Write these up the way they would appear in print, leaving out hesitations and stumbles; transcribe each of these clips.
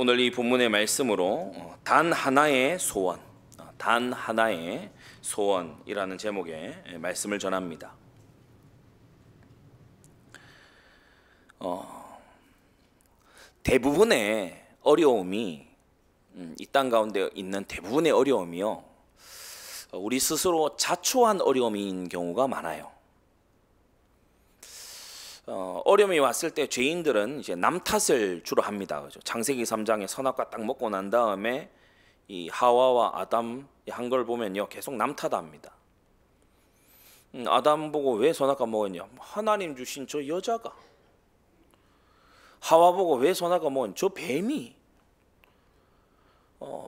오늘 이 본문의 말씀으로 단 하나의 소원, 단 하나의 소원이라는 제목의 말씀을 전합니다. 대부분의 어려움이 이 땅 가운데 있는 대부분의 어려움이요, 우리 스스로 자초한 어려움인 경우가 많아요. 어려움이 왔을 때 죄인들은 이제 남 탓을 주로 합니다. 그죠? 창세기 3장에 선악과 딱 먹고 난 다음에 이 하와와 아담이 한 걸 보면요, 계속 남 탓합니다. 아담 보고 왜 선악과 먹었냐? 하나님 주신 저 여자가. 하와 보고 왜 선악과 먹었냐? 저 뱀이.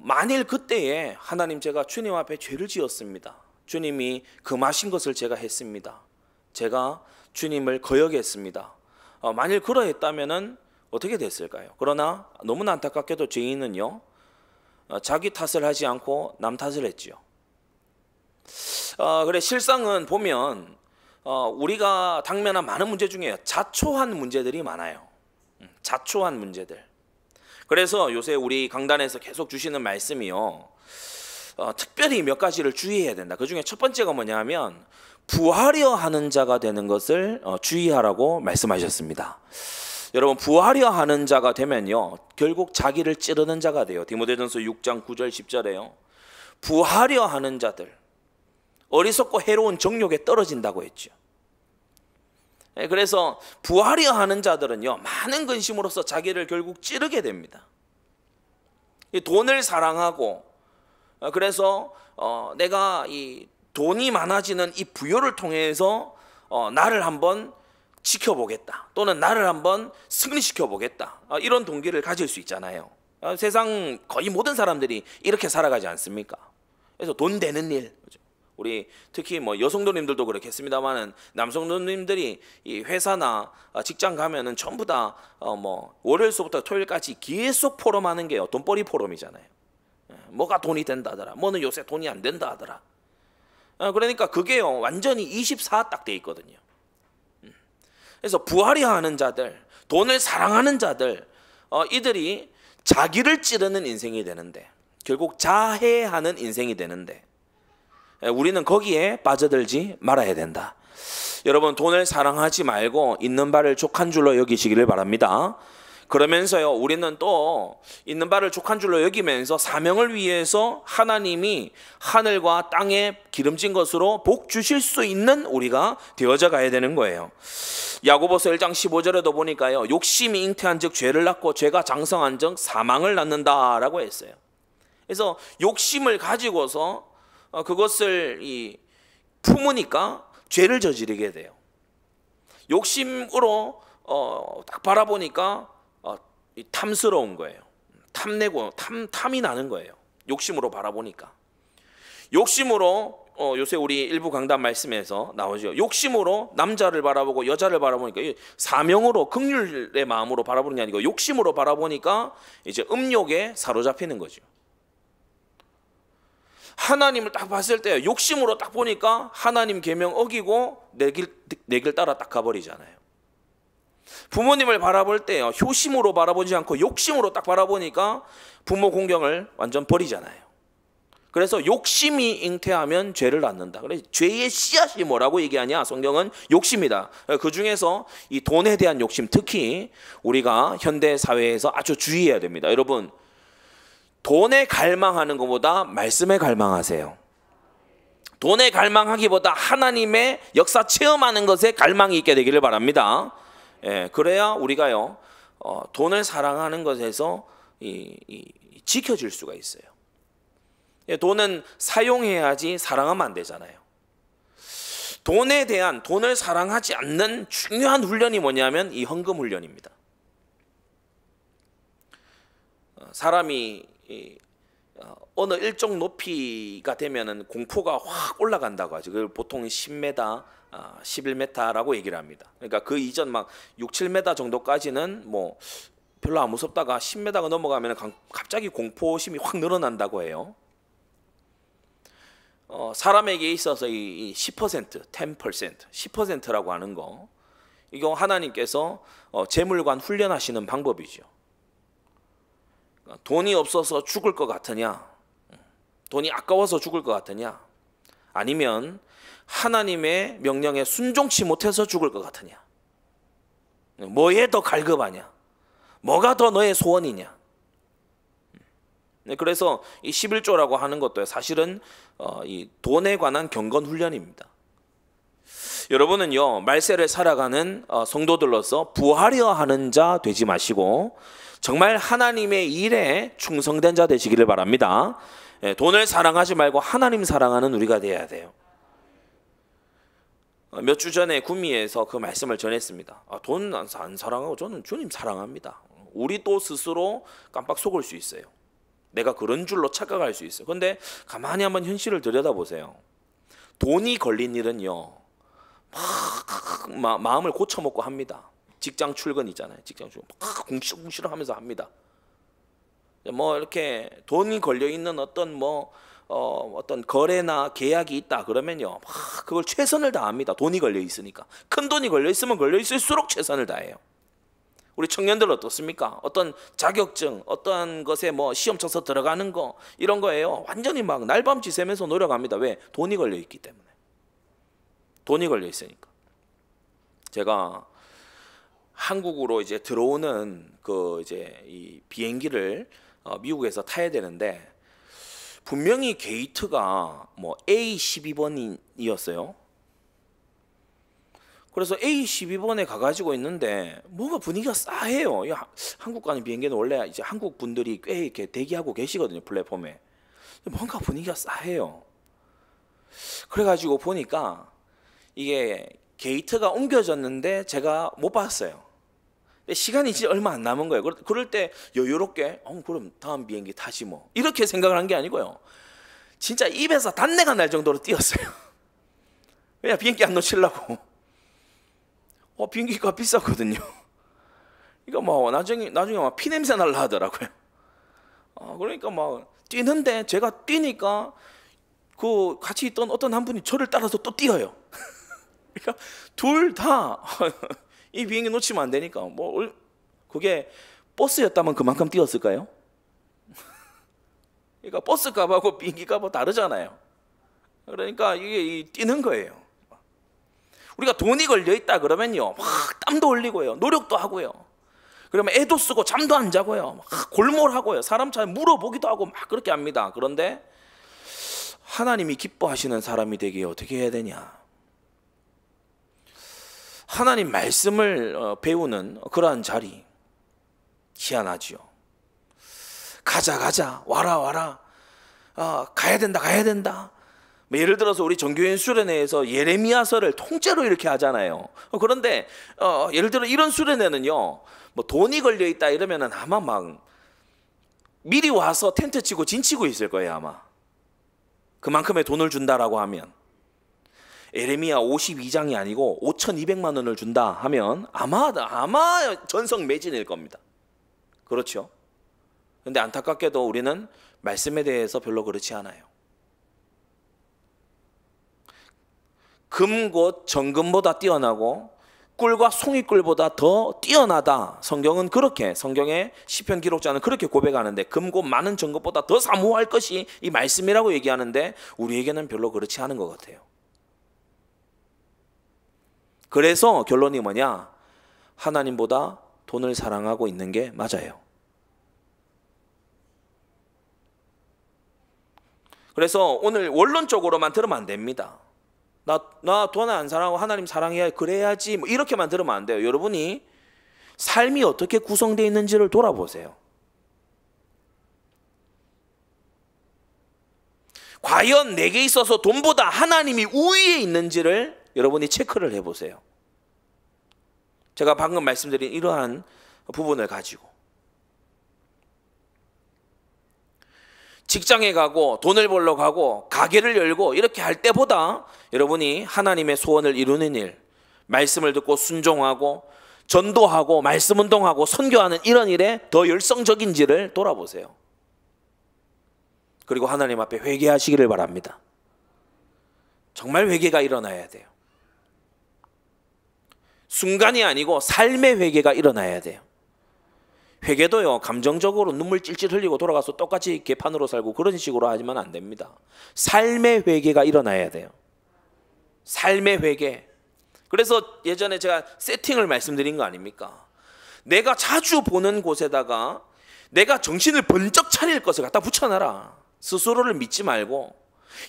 만일 그때에 하나님, 제가 주님 앞에 죄를 지었습니다. 주님이 금하신 것을 제가 했습니다. 제가 주님을 거역했습니다. 만일 그러했다면은 어떻게 됐을까요? 그러나 너무나 안타깝게도 죄인은요, 자기 탓을 하지 않고 남 탓을 했지요. 그래, 실상은 보면 우리가 당면한 많은 문제 중에 자초한 문제들이 많아요. 자초한 문제들. 그래서 요새 우리 강단에서 계속 주시는 말씀이요, 특별히 몇 가지를 주의해야 된다. 그 중에 첫 번째가 뭐냐면 부하려 하는 자가 되는 것을 주의하라고 말씀하셨습니다. 여러분, 부하려 하는 자가 되면요, 결국 자기를 찌르는 자가 돼요. 디모데전서 6장 9절 10절에요. 부하려 하는 자들, 어리석고 해로운 정욕에 떨어진다고 했죠. 그래서 부하려 하는 자들은요, 많은 근심으로써 자기를 결국 찌르게 됩니다. 돈을 사랑하고, 그래서 내가 이 돈이 많아지는 이 부여를 통해서 나를 한번 지켜보겠다, 또는 나를 한번 승리시켜 보겠다, 이런 동기를 가질 수 있잖아요. 세상 거의 모든 사람들이 이렇게 살아가지 않습니까? 그래서 돈 되는 일, 우리 특히 뭐 여성도님들도 그렇겠습니다만은, 남성도님들이 이 회사나 직장 가면은 전부 다 뭐 월요일서부터 토요일까지 계속 포럼하는 게요, 돈벌이 포럼이잖아요. 뭐가 돈이 된다 하더라, 뭐는 요새 돈이 안 된다 하더라. 그러니까 그게요, 완전히 24 딱 돼 있거든요. 그래서 부하려 하는 자들, 돈을 사랑하는 자들, 이들이 자기를 찌르는 인생이 되는데, 결국 자해하는 인생이 되는데, 우리는 거기에 빠져들지 말아야 된다. 여러분, 돈을 사랑하지 말고 있는 바를 족한 줄로 여기시기를 바랍니다. 그러면서요, 우리는 또 있는 바를 족한 줄로 여기면서 사명을 위해서 하나님이 하늘과 땅에 기름진 것으로 복 주실 수 있는 우리가 되어져 가야 되는 거예요. 야고보서 1장 15절에도 보니까요, 욕심이 잉태한 즉 죄를 낳고 죄가 장성한 즉 사망을 낳는다라고 했어요. 그래서 욕심을 가지고서 그것을 품으니까 죄를 저지르게 돼요. 욕심으로 딱 바라보니까 탐스러운 거예요. 탐내고 탐이 나는 거예요. 욕심으로 바라보니까. 욕심으로 요새 우리 일부 강단 말씀에서 나오죠. 욕심으로 남자를 바라보고 여자를 바라보니까, 사명으로 긍휼의 마음으로 바라보는 게 아니고 욕심으로 바라보니까 이제 음욕에 사로잡히는 거죠. 하나님을 딱 봤을 때 욕심으로 딱 보니까 하나님 계명 어기고 내 길 따라 딱 가버리잖아요. 부모님을 바라볼 때요, 효심으로 바라보지 않고 욕심으로 딱 바라보니까 부모 공경을 완전 버리잖아요. 그래서 욕심이 잉태하면 죄를 낳는다. 그래서 죄의 씨앗이 뭐라고 얘기하냐? 성경은 욕심이다. 그 중에서 이 돈에 대한 욕심, 특히 우리가 현대 사회에서 아주 주의해야 됩니다. 여러분, 돈에 갈망하는 것보다 말씀에 갈망하세요. 돈에 갈망하기보다 하나님의 역사 체험하는 것에 갈망이 있게 되기를 바랍니다. 그래야 우리가요, 돈을 사랑하는 것에서 지켜질 수가 있어요. 돈은 사용해야지 사랑하면 안 되잖아요. 돈을 사랑하지 않는 중요한 훈련이 뭐냐면 이 헌금 훈련입니다. 사람이 어느 일정 높이가 되면은 공포가 확 올라간다고 하죠. 그걸 보통 10m, 11m라고 얘기를 합니다. 그러니까 그 이전 막 6, 7m 정도까지는 뭐 별로 안 무섭다가 10m가 넘어가면 갑자기 공포심이 확 늘어난다고 해요. 사람에게 있어서 이 10%, 10%라고 하는 거, 이거 하나님께서 재물관 훈련하시는 방법이죠. 돈이 없어서 죽을 것 같으냐? 돈이 아까워서 죽을 것 같으냐? 아니면 하나님의 명령에 순종치 못해서 죽을 것 같으냐? 뭐에 더 갈급하냐? 뭐가 더 너의 소원이냐? 그래서 이 11조라고 하는 것도 사실은 이 돈에 관한 경건 훈련입니다. 여러분은요, 말세를 살아가는 성도들로서 부하려 하는 자 되지 마시고 정말 하나님의 일에 충성된 자 되시기를 바랍니다. 돈을 사랑하지 말고 하나님 사랑하는 우리가 되어야 돼요. 몇 주 전에 구미에서 그 말씀을 전했습니다. 돈 안 사랑하고 저는 주님 사랑합니다. 우리 또 스스로 깜빡 속을 수 있어요. 내가 그런 줄로 착각할 수 있어요. 그런데 가만히 한번 현실을 들여다보세요. 돈이 걸린 일은요, 마음을 고쳐먹고 합니다. 직장 출근 있잖아요. 직장 출근 막 궁시렁궁시렁하면서 합니다. 뭐 이렇게 돈이 걸려 있는 어떤 어떤 거래나 계약이 있다 그러면요, 막 그걸 최선을 다합니다. 돈이 걸려 있으니까. 큰 돈이 걸려 있으면 걸려 있을수록 최선을 다해요. 우리 청년들 어떻습니까? 어떤 자격증, 어떤 것에 뭐 시험 쳐서 들어가는 거 이런 거예요. 완전히 막 날밤 지새면서 노력합니다. 왜? 돈이 걸려 있기 때문에. 돈이 걸려 있으니까. 제가 한국으로 이제 들어오는 그 이제 이 비행기를 미국에서 타야 되는데 분명히 게이트가 뭐 A12번이었어요. 그래서 A12번에 가가지고 있는데 뭔가 분위기가 싸해요. 한국 가는 비행기는 원래 이제 한국 분들이 꽤 이렇게 대기하고 계시거든요, 플랫폼에. 뭔가 분위기가 싸해요. 그래가지고 보니까 이게 게이트가 옮겨졌는데 제가 못 봤어요. 시간이 이제 얼마 안 남은 거예요. 그럴 때 여유롭게 그럼 다음 비행기 타지 뭐 이렇게 생각을 한 게 아니고요. 진짜 입에서 단내가 날 정도로 뛰었어요. 왜냐, 비행기 안 놓치려고. 비행기가 비쌌거든요. 그러니까 뭐 나중에 막 피 냄새 날라 하더라고요. 그러니까 막 뛰는데 제가 뛰니까 그 같이 있던 어떤 한 분이 저를 따라서 또 뛰어요. 그러니까 둘 다 이 비행기 놓치면 안 되니까 뭐 그게 버스였다면 그만큼 뛰었을까요? 그러니까 버스 값하고 비행기 값하고 다르잖아요. 그러니까 이게 뛰는 거예요. 우리가 돈이 걸려 있다 그러면요, 막 땀도 흘리고요, 노력도 하고요. 그러면 애도 쓰고 잠도 안 자고요, 막 골몰하고요, 사람 잘 물어보기도 하고 막 그렇게 합니다. 그런데 하나님이 기뻐하시는 사람이 되게 어떻게 해야 되냐? 하나님 말씀을 배우는 그러한 자리, 희한하지요. 가자 와라 가야 된다. 예를 들어서 우리 정교인 수련회에서 예레미야서를 통째로 이렇게 하잖아요. 그런데 예를 들어 이런 수련회는요, 뭐 돈이 걸려 있다 이러면은 아마 막 미리 와서 텐트 치고 진 치고 있을 거예요. 아마 그만큼의 돈을 준다라고 하면. 예레미야 52장이 아니고 5,200만 원을 준다 하면 아마 전성 매진일 겁니다. 그렇죠? 근데 안타깝게도 우리는 말씀에 대해서 별로 그렇지 않아요. 금 곧 정금보다 뛰어나고 꿀과 송이꿀보다 더 뛰어나다. 성경은 그렇게, 성경의 시편 기록자는 그렇게 고백하는데, 금 곧 많은 정금보다 더 사모할 것이 이 말씀이라고 얘기하는데 우리에게는 별로 그렇지 않은 것 같아요. 그래서 결론이 뭐냐? 하나님보다 돈을 사랑하고 있는 게 맞아요. 그래서 오늘 원론적으로만 들으면 안 됩니다. 나 돈 안 사랑하고 하나님 사랑해야 그래야지 뭐 이렇게만 들으면 안 돼요. 여러분이 삶이 어떻게 구성되어 있는지를 돌아보세요. 과연 내게 있어서 돈보다 하나님이 우위에 있는지를 여러분이 체크를 해보세요. 제가 방금 말씀드린 이러한 부분을 가지고 직장에 가고 돈을 벌러 가고 가게를 열고 이렇게 할 때보다 여러분이 하나님의 소원을 이루는 일, 말씀을 듣고 순종하고 전도하고 말씀 운동하고 선교하는 이런 일에 더 열성적인지를 돌아보세요. 그리고 하나님 앞에 회개하시기를 바랍니다. 정말 회개가 일어나야 돼요. 순간이 아니고 삶의 회개가 일어나야 돼요. 회개도요, 감정적으로 눈물 찔찔 흘리고 돌아가서 똑같이 개판으로 살고 그런 식으로 하지만 안 됩니다. 삶의 회개가 일어나야 돼요. 삶의 회개. 그래서 예전에 제가 세팅을 말씀드린 거 아닙니까? 내가 자주 보는 곳에다가 내가 정신을 번쩍 차릴 것을 갖다 붙여놔라. 스스로를 믿지 말고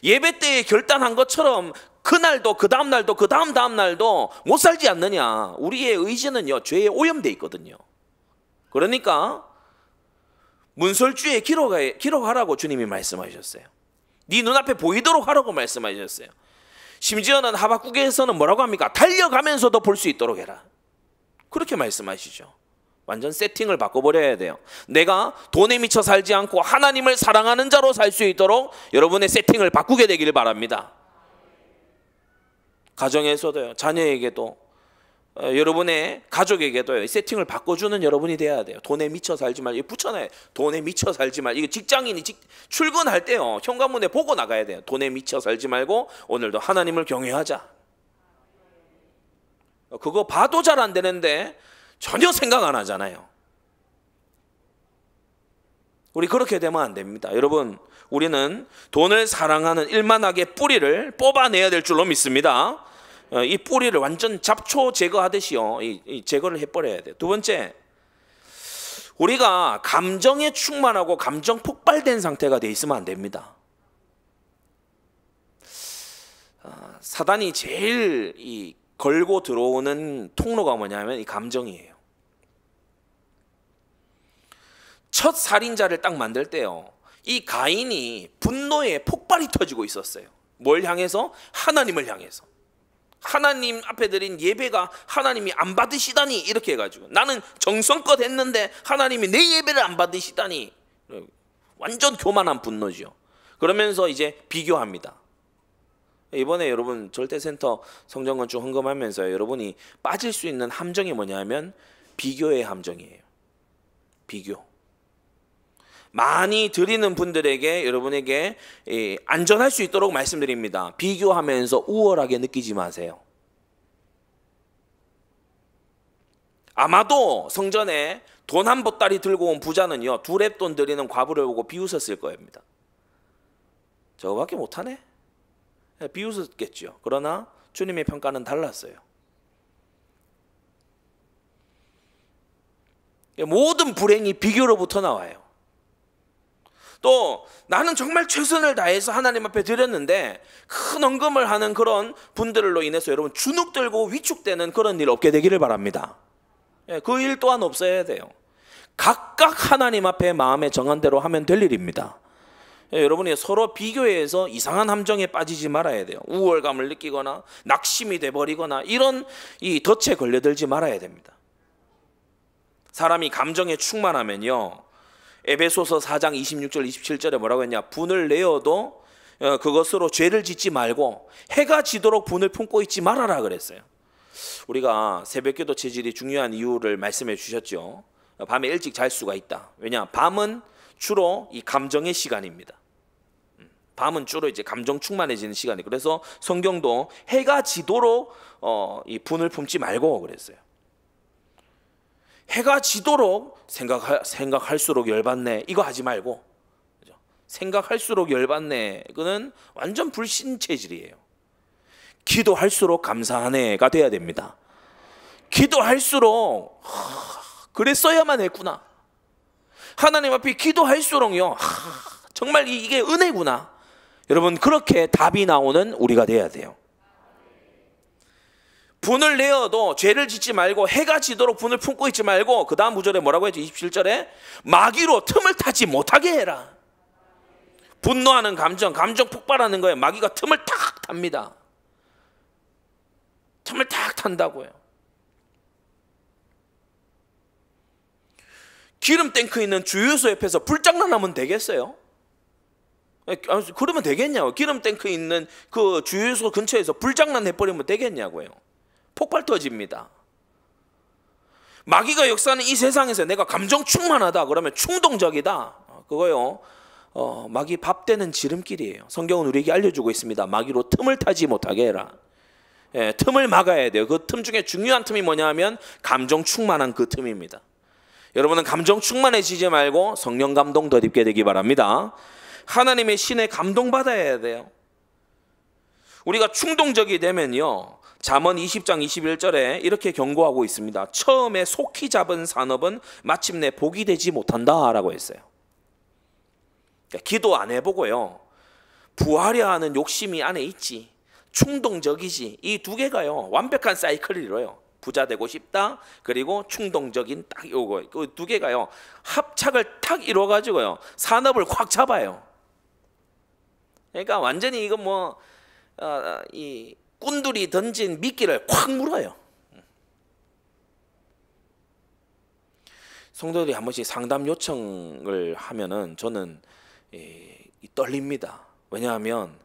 예배 때에 결단한 것처럼 그날도 그 다음 날도 그 다음 날도 못 살지 않느냐. 우리의 의지는요, 죄에 오염돼 있거든요. 그러니까 문설주에 기록하라고 주님이 말씀하셨어요. 네 눈앞에 보이도록 하라고 말씀하셨어요. 심지어는 하박국에서는 뭐라고 합니까? 달려가면서도 볼 수 있도록 해라. 그렇게 말씀하시죠. 완전 세팅을 바꿔버려야 돼요. 내가 돈에 미쳐 살지 않고 하나님을 사랑하는 자로 살 수 있도록 여러분의 세팅을 바꾸게 되기를 바랍니다. 가정에서도요, 자녀에게도, 여러분의 가족에게도 세팅을 바꿔주는 여러분이 돼야 돼요. 돈에 미쳐 살지 말고, 붙여놔요. 돈에 미쳐 살지 말고. 이거 직장인이 출근할 때요, 현관문에 보고 나가야 돼요. 돈에 미쳐 살지 말고 오늘도 하나님을 경외하자. 그거 봐도 잘 안 되는데 전혀 생각 안 하잖아요. 우리 그렇게 되면 안 됩니다. 여러분, 우리는 돈을 사랑하는 일만하게 뿌리를 뽑아내야 될 줄로 믿습니다. 이 뿌리를 완전 잡초 제거하듯이요, 이 제거를 해버려야 돼요. 두 번째, 우리가 감정에 충만하고 감정 폭발된 상태가 돼 있으면 안 됩니다. 사단이 제일 걸고 들어오는 통로가 뭐냐면 이 감정이에요. 첫 살인자를 딱 만들 때요, 이 가인이 분노에 폭발이 터지고 있었어요. 뭘 향해서? 하나님을 향해서. 하나님 앞에 드린 예배가 하나님이 안 받으시다니, 이렇게 해가지고 나는 정성껏 했는데 하나님이 내 예배를 안 받으시다니. 완전 교만한 분노죠. 그러면서 이제 비교합니다. 이번에 여러분 절대센터 성전건축 헌금하면서 여러분이 빠질 수 있는 함정이 뭐냐면 비교의 함정이에요. 비교. 많이 드리는 분들에게, 여러분에게 안전할 수 있도록 말씀드립니다. 비교하면서 우월하게 느끼지 마세요. 아마도 성전에 돈 한 보따리 들고 온 부자는요, 두 랩돈 드리는 과부를 보고 비웃었을 겁니다. 저거밖에 못하네? 비웃었겠죠. 그러나 주님의 평가는 달랐어요. 모든 불행이 비교로부터 나와요. 또 나는 정말 최선을 다해서 하나님 앞에 드렸는데 큰 헌금을 하는 그런 분들로 인해서 여러분 주눅들고 위축되는 그런 일 없게 되기를 바랍니다. 그 일 또한 없어야 돼요. 각각 하나님 앞에 마음에 정한 대로 하면 될 일입니다. 여러분이 서로 비교해서 이상한 함정에 빠지지 말아야 돼요. 우월감을 느끼거나 낙심이 돼버리거나 이런 이 덫에 걸려들지 말아야 됩니다. 사람이 감정에 충만하면요, 에베소서 4장 26절 27절에 뭐라고 했냐? 분을 내어도 그것으로 죄를 짓지 말고 해가 지도록 분을 품고 있지 말아라 그랬어요. 우리가 새벽기도 체질이 중요한 이유를 말씀해 주셨죠. 밤에 일찍 잘 수가 있다. 왜냐? 밤은 주로 이 감정의 시간입니다. 밤은 주로 이제 감정 충만해지는 시간이. 그래서 성경도 해가 지도록 이 분을 품지 말고 그랬어요. 해가 지도록 생각할수록 열받네, 이거 하지 말고, 그죠? 생각할수록 열받네, 그거는 완전 불신 체질이에요. 기도할수록 감사하네가 돼야 됩니다. 기도할수록 그랬어야만 했구나. 하나님 앞에 기도할수록요, 정말 이게 은혜구나. 여러분, 그렇게 답이 나오는 우리가 돼야 돼요. 분을 내어도 죄를 짓지 말고 해가 지도록 분을 품고 있지 말고, 그 다음 구절에 뭐라고 했죠? 27절에 마귀로 틈을 타지 못하게 해라. 분노하는 감정 폭발하는 거예요. 마귀가 틈을 탁 탑니다. 틈을 탁 탄다고요. 기름 탱크 있는 주유소 옆에서 불장난하면 되겠어요? 그러면 되겠냐고. 기름 탱크 있는 그 주유소 근처에서 불장난 해버리면 되겠냐고요. 폭발 터집니다. 마귀가 역사하는 이 세상에서 내가 감정 충만하다 그러면 충동적이다, 그거요, 마귀 밥 되는 지름길이에요. 성경은 우리에게 알려주고 있습니다. 마귀로 틈을 타지 못하게 해라. 틈을 막아야 돼요. 그 틈 중에 중요한 틈이 뭐냐 하면 감정 충만한 그 틈입니다. 여러분은 감정 충만해지지 말고 성령 감동 덧입게 되기 바랍니다. 하나님의 신에 감동받아야 돼요. 우리가 충동적이 되면요, 잠언 20장 21절에 이렇게 경고하고 있습니다. 처음에 속히 잡은 산업은 마침내 복이 되지 못한다라고 했어요. 그러니까 기도 안 해보고요, 부하려 하는 욕심이 안에 있지, 충동적이지, 이 두 개가요 완벽한 사이클을 이뤄요. 부자 되고 싶다, 그리고 충동적인 딱 요거, 그 두 개가요 합착을 탁 이뤄가지고요 산업을 꽉 잡아요. 그러니까 완전히 이거 이 꾼들이 던진 미끼를 콱 물어요. 성도들이 한 번씩 상담 요청을 하면은 저는 떨립니다. 왜냐하면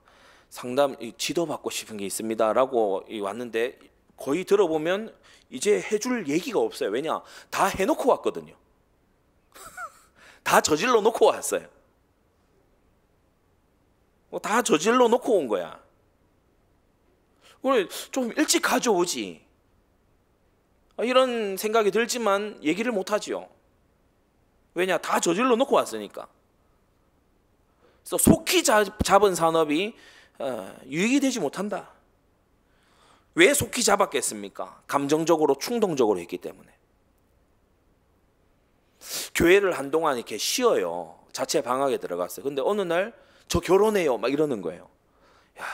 상담 지도 받고 싶은 게 있습니다라고 왔는데 거의 들어보면 이제 해줄 얘기가 없어요. 왜냐? 다 해놓고 왔거든요. 다 저질러 놓고 왔어요. 다 저질러 놓고 온 거야. 그래, 좀 일찍 가져오지. 이런 생각이 들지만 얘기를 못 하지요. 왜냐? 다 저질러 놓고 왔으니까. 그래서 속히 잡은 산업이 유익이 되지 못한다. 왜 속히 잡았겠습니까? 감정적으로 충동적으로 했기 때문에. 교회를 한동안 이렇게 쉬어요. 자체 방학에 들어갔어요. 근데 어느 날 저 결혼해요 막 이러는 거예요. 야,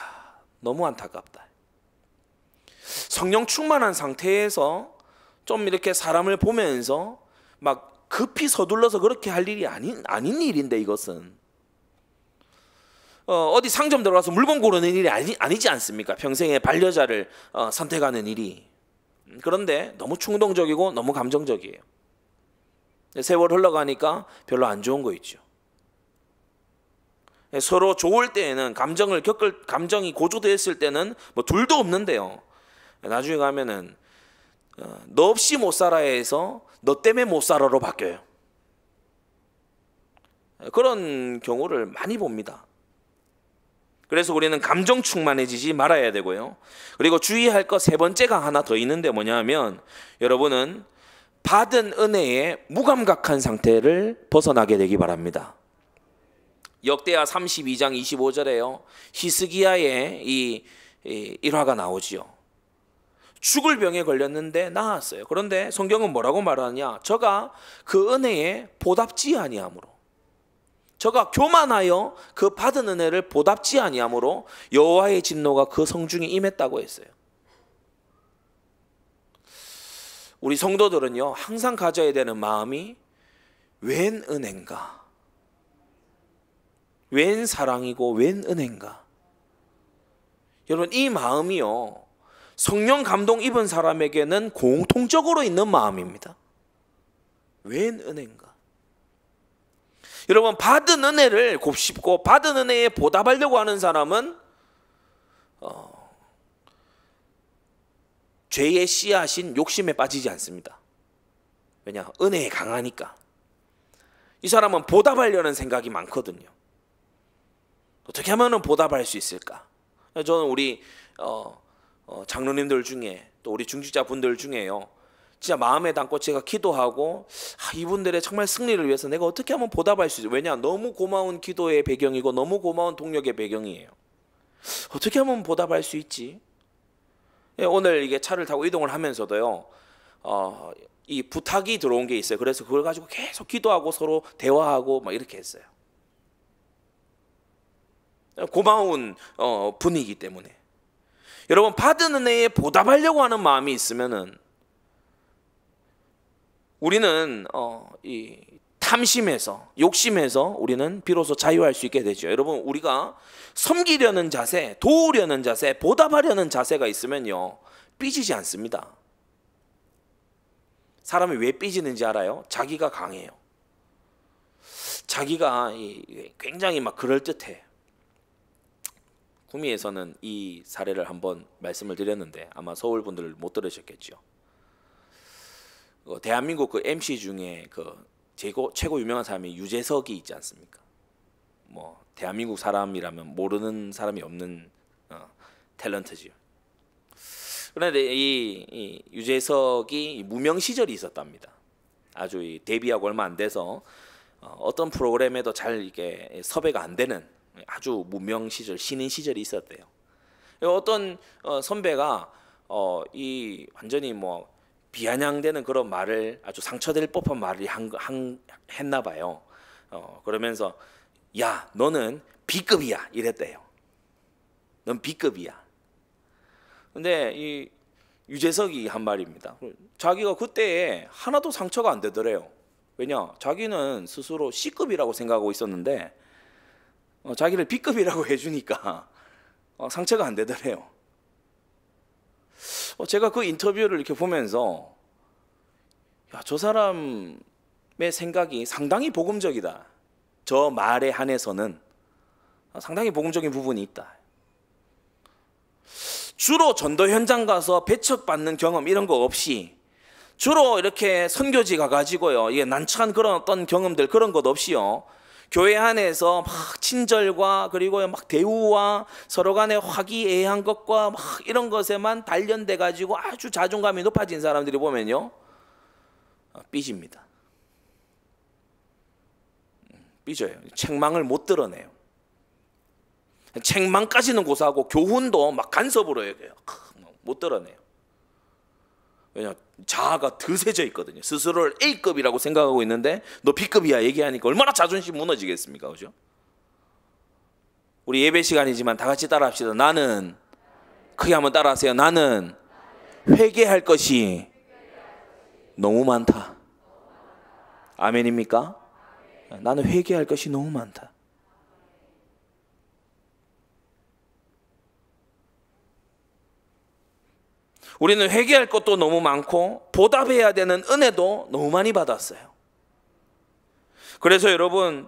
너무 안타깝다. 성령 충만한 상태에서 좀 이렇게 사람을 보면서 막 급히 서둘러서 그렇게 할 일이 아닌 일인데, 이것은 어디 상점 들어가서 물건 고르는 일이 아니지 않습니까? 평생의 반려자를 선택하는 일이. 그런데 너무 충동적이고 너무 감정적이에요. 세월 흘러가니까 별로 안 좋은 거 있죠. 서로 좋을 때에는 감정이 고조됐을 때는 뭐 둘도 없는데요, 나중에 가면은 너 없이 못 살아야해서 너 때문에 못 살아로 바뀌어요. 그런 경우를 많이 봅니다. 그래서 우리는 감정 충만해지지 말아야 되고요. 그리고 주의할 것 세 번째가 하나 더 있는데 뭐냐면, 여러분은 받은 은혜에 무감각한 상태를 벗어나게 되기 바랍니다. 역대하 32장 25절에요 히스기야의 이 일화가 나오지요. 죽을 병에 걸렸는데 나았어요. 그런데 성경은 뭐라고 말하냐? 저가 그 은혜에 보답지 아니하므로, 저가 교만하여 그 받은 은혜를 보답지 아니하므로 여호와의 진노가 그 성중에 임했다고 했어요. 우리 성도들은요 항상 가져야 되는 마음이 웬 은혜인가, 웬 사랑이고 웬 은혜인가. 여러분, 이 마음이요 성령 감동 입은 사람에게는 공통적으로 있는 마음입니다. 웬 은혜인가. 여러분, 받은 은혜를 곱씹고 받은 은혜에 보답하려고 하는 사람은 죄의 씨앗인 욕심에 빠지지 않습니다. 왜냐? 은혜에 강하니까. 이 사람은 보답하려는 생각이 많거든요. 어떻게 하면 보답할 수 있을까? 저는 우리 장로님들 중에, 또 우리 중직자분들 중에요 진짜 마음에 담고 제가 기도하고 이분들의 정말 승리를 위해서 내가 어떻게 하면 보답할 수 있지? 왜냐? 너무 고마운 기도의 배경이고 너무 고마운 동력의 배경이에요. 어떻게 하면 보답할 수 있지? 오늘 이게 차를 타고 이동을 하면서도요 이 부탁이 들어온 게 있어요. 그래서 그걸 가지고 계속 기도하고 서로 대화하고 막 이렇게 했어요. 고마운 분이기 때문에. 여러분, 받은 은혜에 보답하려고 하는 마음이 있으면은 우리는 이 탐심에서, 욕심에서 우리는 비로소 자유할 수 있게 되죠. 여러분, 우리가 섬기려는 자세, 도우려는 자세, 보답하려는 자세가 있으면요 삐지지 않습니다. 사람이 왜 삐지는지 알아요? 자기가 강해요. 자기가 굉장히 막 그럴듯해. 구미에서는 이 사례를 한번 말씀을 드렸는데 아마 서울 분들 못 들으셨겠죠. 대한민국 그 MC 중에 그 최고 유명한 사람이 유재석이 있지 않습니까? 뭐 대한민국 사람이라면 모르는 사람이 없는 탤런트지요. 그런데 이 유재석이 무명 시절이 있었답니다. 아주 데뷔하고 얼마 안 돼서 어떤 프로그램에도 잘 이게 섭외가 안 되는 아주 무명 시절, 신인 시절이 있었대요. 어떤 선배가 이 완전히 뭐 비아냥되는 그런 말을, 아주 상처될 법한 말을 했나 봐요. 그러면서 야, 너는 B급이야 이랬대요. 넌 B급이야. 근데 이 유재석이 한 말입니다. 자기가 그때 하나도 상처가 안 되더래요. 왜냐? 자기는 스스로 C급이라고 생각하고 있었는데 자기를 B급이라고 해주니까 상처가 안 되더래요. 제가 그 인터뷰를 이렇게 보면서 야, 저 사람의 생각이 상당히 복음적이다. 저 말에 한해서는 상당히 복음적인 부분이 있다. 주로 전도 현장 가서 배척받는 경험 이런 거 없이, 주로 이렇게 선교지 가가지고요, 이게 난처한 그런 어떤 경험들 그런 것 없이요, 교회 안에서 막 친절과 그리고 막 대우와 서로 간에 화기애애한 것과 막 이런 것에만 단련돼 가지고 아주 자존감이 높아진 사람들이 보면요, 삐집니다. 삐져요. 책망을 못 드러내요. 책망까지는 고사하고 교훈도 막 간섭으로 얘기해요. 못 드러내요. 왜냐? 자아가 드세져 있거든요. 스스로를 A급이라고 생각하고 있는데 너 B급이야 얘기하니까 얼마나 자존심 무너지겠습니까? 그죠? 우리 예배 시간이지만 다 같이 따라합시다. 나는, 크게 한번 따라하세요. 나는 회개할 것이 너무 많다. 아멘입니까? 나는 회개할 것이 너무 많다. 우리는 회개할 것도 너무 많고 보답해야 되는 은혜도 너무 많이 받았어요. 그래서 여러분,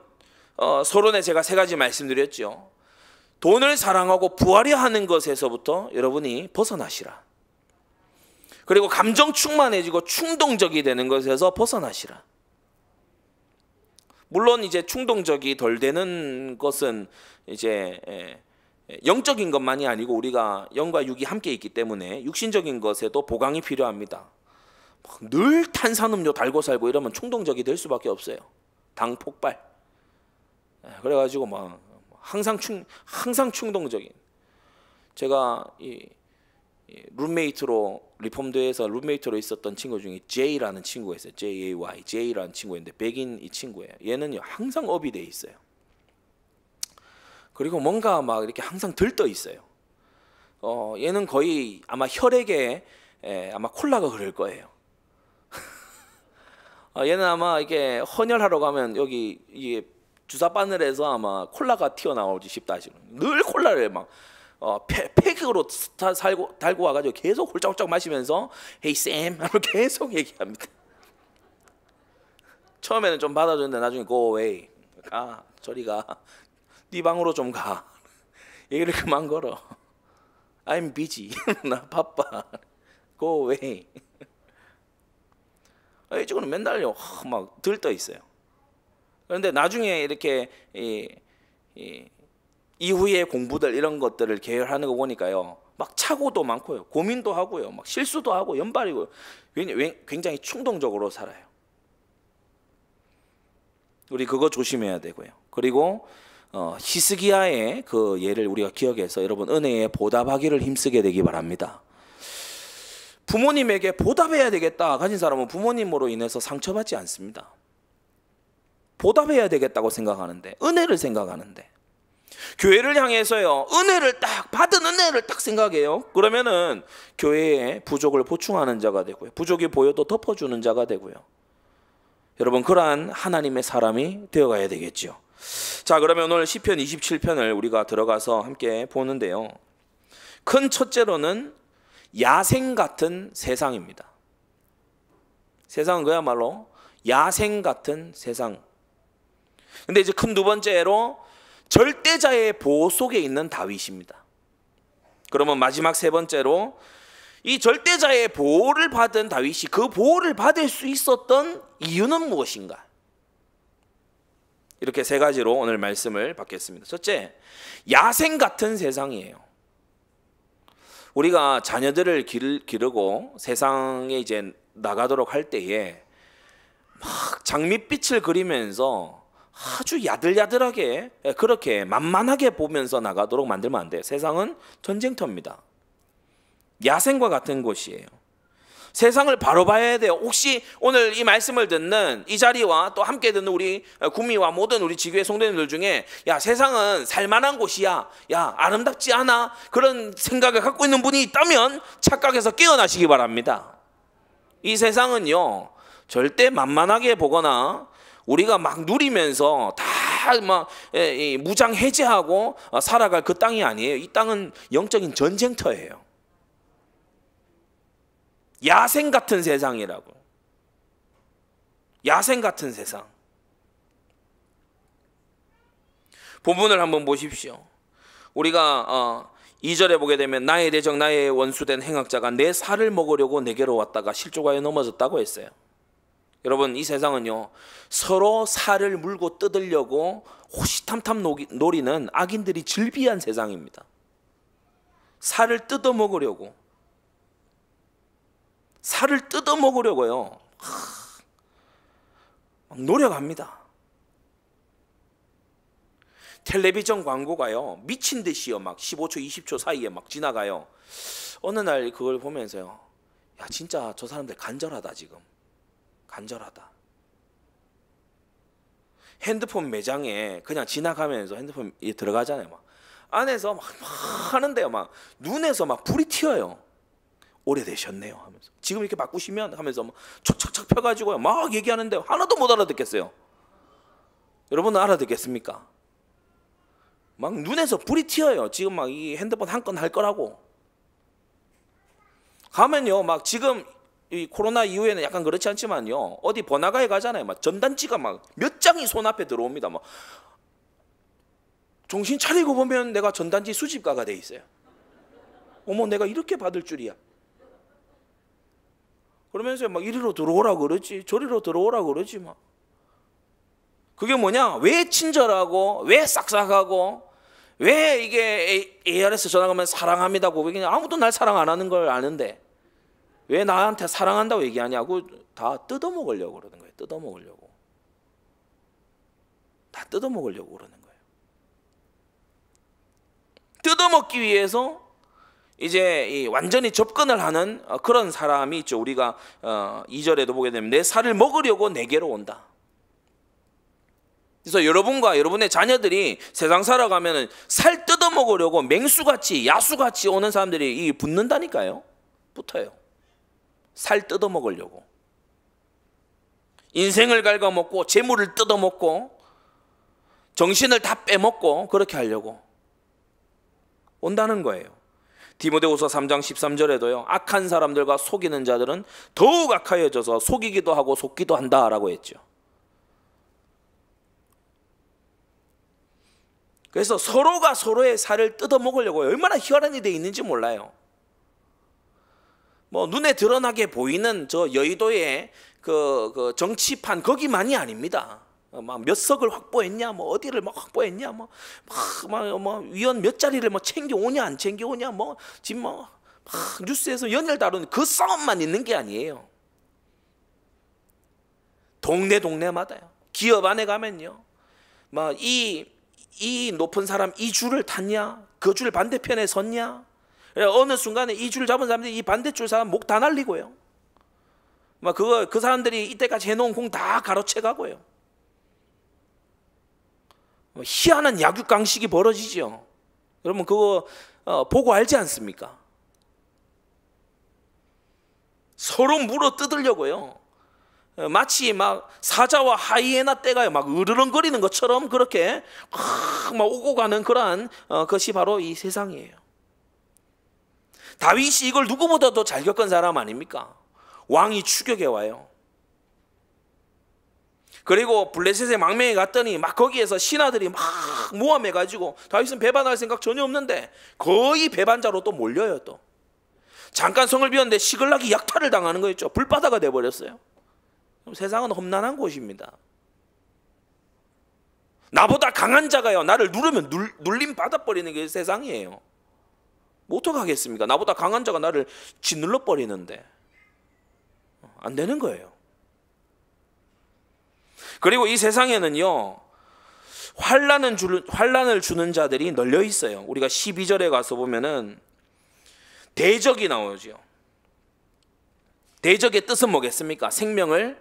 서론에 제가 3가지 말씀드렸죠. 돈을 사랑하고 부하려 하는 것에서부터 여러분이 벗어나시라. 그리고 감정 충만해지고 충동적이 되는 것에서 벗어나시라. 물론 이제 충동적이 덜 되는 것은 이제 영적인 것만이 아니고 우리가 영과 육이 함께 있기 때문에 육신적인 것에도 보강이 필요합니다. 늘 탄산음료 달고 살고 이러면 충동적이 될 수밖에 없어요. 당 폭발. 그래가지고 막 항상 충동적인. 제가 이 룸메이트로 리폼드에서 룸메이트로 있었던 친구 중에 J라는 친구가 있어요. J라는 친구인데 백인 이 친구예요. 얘는 항상 업이 돼 있어요. 그리고 뭔가 막 이렇게 항상 들떠 있어요. 얘는 거의 아마 혈액에 아마 콜라가 흐를 거예요. 얘는 아마 이게 헌혈하러 가면 여기 이게 주사 바늘에서 아마 콜라가 튀어나오지 싶다 지금. 늘 콜라를 막 팩으로 달고 와가지고 계속 홀짝홀짝 마시면서 Hey Sam 하고 계속 얘기합니다. 처음에는 좀 받아줬는데 나중에 Go away. 가, 저리 가. 네 방으로 좀 가. 얘기를 그만 걸어. I'm busy. 나 바빠. Go away. 이 친구는 맨날요 막 들떠 있어요. 그런데 나중에 이렇게 이후의 공부들 이런 것들을 계열하는 거 보니까요, 막 착오도 많고요, 고민도 하고요, 막 실수도 하고 연발이고 굉장히 충동적으로 살아요. 우리 그거 조심해야 되고요. 그리고 히스기야의 그 예를 우리가 기억해서 여러분 은혜에 보답하기를 힘쓰게 되기 바랍니다. 부모님에게 보답해야 되겠다 가진 사람은 부모님으로 인해서 상처받지 않습니다. 보답해야 되겠다고 생각하는데, 은혜를 생각하는데, 교회를 향해서요 은혜를 딱 받은 은혜를 딱 생각해요. 그러면은 교회의 부족을 보충하는 자가 되고요, 부족이 보여도 덮어주는 자가 되고요. 여러분, 그러한 하나님의 사람이 되어가야 되겠죠. 자, 그러면 오늘 시편 27편을 우리가 들어가서 함께 보는데요, 큰 첫째로는 야생 같은 세상입니다. 세상은 그야말로 야생 같은 세상. 근데 이제 큰 두 번째로 절대자의 보호 속에 있는 다윗입니다. 그러면 마지막 세 번째로 이 절대자의 보호를 받은 다윗이 그 보호를 받을 수 있었던 이유는 무엇인가? 이렇게 3가지로 오늘 말씀을 받겠습니다. 첫째, 야생 같은 세상이에요. 우리가 자녀들을 기르고 세상에 이제 나가도록 할 때에 막 장밋빛을 그리면서 아주 야들야들하게 그렇게 만만하게 보면서 나가도록 만들면 안 돼요. 세상은 전쟁터입니다. 야생과 같은 곳이에요. 세상을 바로 봐야 돼요. 혹시 오늘 이 말씀을 듣는 이 자리와 또 함께 듣는 우리 구미와 모든 우리 지교회 성도님들 중에 야, 세상은 살만한 곳이야, 야, 아름답지 않아, 그런 생각을 갖고 있는 분이 있다면 착각해서 깨어나시기 바랍니다. 이 세상은요 절대 만만하게 보거나 우리가 막 누리면서 다 막 무장 해제하고 살아갈 그 땅이 아니에요. 이 땅은 영적인 전쟁터예요. 야생 같은 세상이라고. 야생 같은 세상. 본문을 한번 보십시오. 우리가 2절에 보게 되면 나의 대적 나의 원수된 행악자가 내 살을 먹으려고 내게로 왔다가 실족하여 넘어졌다고 했어요. 여러분, 이 세상은요 서로 살을 물고 뜯으려고 호시탐탐 노리는 악인들이 즐비한 세상입니다. 살을 뜯어 먹으려고, 살을 뜯어 먹으려고요 막 노력합니다. 텔레비전 광고가요 미친 듯이요 막 15초 20초 사이에 막 지나가요. 어느 날 그걸 보면서요, 야 진짜 저 사람들 간절하다. 지금 간절하다. 핸드폰 매장에 그냥 지나가면서 핸드폰 들어가잖아요. 막 안에서 막 하는데요, 막 눈에서 막 불이 튀어요. 오래되셨네요 하면서, 지금 이렇게 바꾸시면 하면서 막 척척척 펴가지고요 막 얘기하는데 하나도 못 알아듣겠어요. 여러분은 알아듣겠습니까? 막 눈에서 불이 튀어요. 지금 막 이 핸드폰 한 건 할 거라고 가면요, 막 지금 이 코로나 이후에는 약간 그렇지 않지만요, 어디 번화가에 가잖아요. 막 전단지가 막 몇 장이 손 앞에 들어옵니다. 막 정신 차리고 보면 내가 전단지 수집가가 돼 있어요. 어머, 내가 이렇게 받을 줄이야. 그러면서 막 이리로 들어오라 그러지, 저리로 들어오라 그러지. 막 그게 뭐냐? 왜 친절하고, 왜 싹싹하고, 왜 이게 ARS 전화 가면 사랑합니다 고백이냐? 아무도 날 사랑 안 하는 걸 아는데 왜 나한테 사랑한다고 얘기하냐고. 다 뜯어먹으려고 그러는 거예요. 뜯어먹으려고. 다 뜯어먹으려고 그러는 거예요. 뜯어먹기 위해서 이제 완전히 접근을 하는 그런 사람이 있죠. 우리가 2절에도 보게 되면 내 살을 먹으려고 내게로 온다. 그래서 여러분과 여러분의 자녀들이 세상 살아가면 살 뜯어먹으려고 맹수같이 야수같이 오는 사람들이 붙는다니까요. 붙어요. 살 뜯어먹으려고. 인생을 갉아먹고 재물을 뜯어먹고 정신을 다 빼먹고 그렇게 하려고 온다는 거예요. 디모데후서 3장 13절에도요 악한 사람들과 속이는 자들은 더욱 악하여져서 속이기도 하고 속기도 한다라고 했죠. 그래서 서로가 서로의 살을 뜯어먹으려고 얼마나 희화란이 되어 있는지 몰라요. 뭐 눈에 드러나게 보이는 저 여의도의 그 정치판 거기만이 아닙니다. 막 몇 석을 확보했냐, 뭐 어디를 막 확보했냐, 뭐 위원 몇 자리를 뭐 챙겨오냐 안 챙겨오냐, 뭐 지금 뭐 뉴스에서 연일 다루는 그 싸움만 있는 게 아니에요. 동네마다요. 기업 안에 가면요, 막 이 높은 사람 이 줄을 탔냐, 그 줄 반대편에 섰냐. 어느 순간에 이 줄 잡은 사람들이 이 반대줄 사람 목 다 날리고요. 막 그 사람들이 이때까지 해놓은 공 다 가로채 가고요. 희한한 약육강식이 벌어지죠. 여러분 그거 보고 알지 않습니까? 서로 물어 뜯으려고요. 마치 막 사자와 하이에나 떼가 막 으르렁거리는 것처럼 그렇게 막 오고 가는 그러한 것이 바로 이 세상이에요. 다윗이 이걸 누구보다도 잘 겪은 사람 아닙니까? 왕이 추격해 와요. 그리고 블레셋의 망명에 갔더니 막 거기에서 신하들이 막 모함해가지고 다윗은 배반할 생각 전혀 없는데 거의 배반자로 또 몰려요. 또 잠깐 성을 비웠는데 시글락이 약탈을 당하는 거였죠. 불바다가 돼버렸어요. 세상은 험난한 곳입니다. 나보다 강한 자가요 나를 누르면 눌림 받아버리는 게 세상이에요. 뭐 어떡하겠습니까? 나보다 강한 자가 나를 짓눌러 버리는데 안 되는 거예요. 그리고 이 세상에는요, 환난을 주는 자들이 널려 있어요. 우리가 12절에 가서 보면은 대적이 나오죠. 대적의 뜻은 뭐겠습니까? 생명을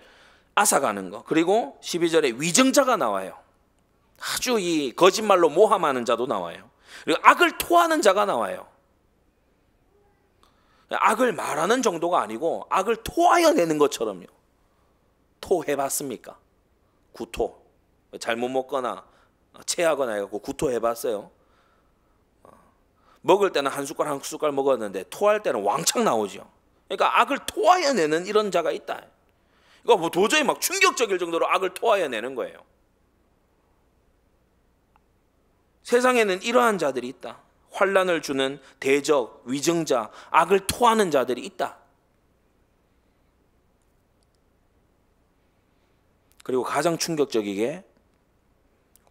앗아가는 거. 그리고 12절에 위증자가 나와요. 아주 이 거짓말로 모함하는 자도 나와요. 그리고 악을 토하는 자가 나와요. 악을 말하는 정도가 아니고 악을 토하여 내는 것처럼요. 토해봤습니까? 구토. 잘못 먹거나 체하거나 해갖고 구토해봤어요? 먹을 때는 한 숟갈 한 숟갈 먹었는데 토할 때는 왕창 나오죠. 그러니까 악을 토하여 내는 이런 자가 있다. 이거 뭐 도저히 막 충격적일 정도로 악을 토하여 내는 거예요. 세상에는 이러한 자들이 있다. 환난을 주는 대적, 위증자, 악을 토하는 자들이 있다. 그리고 가장 충격적이게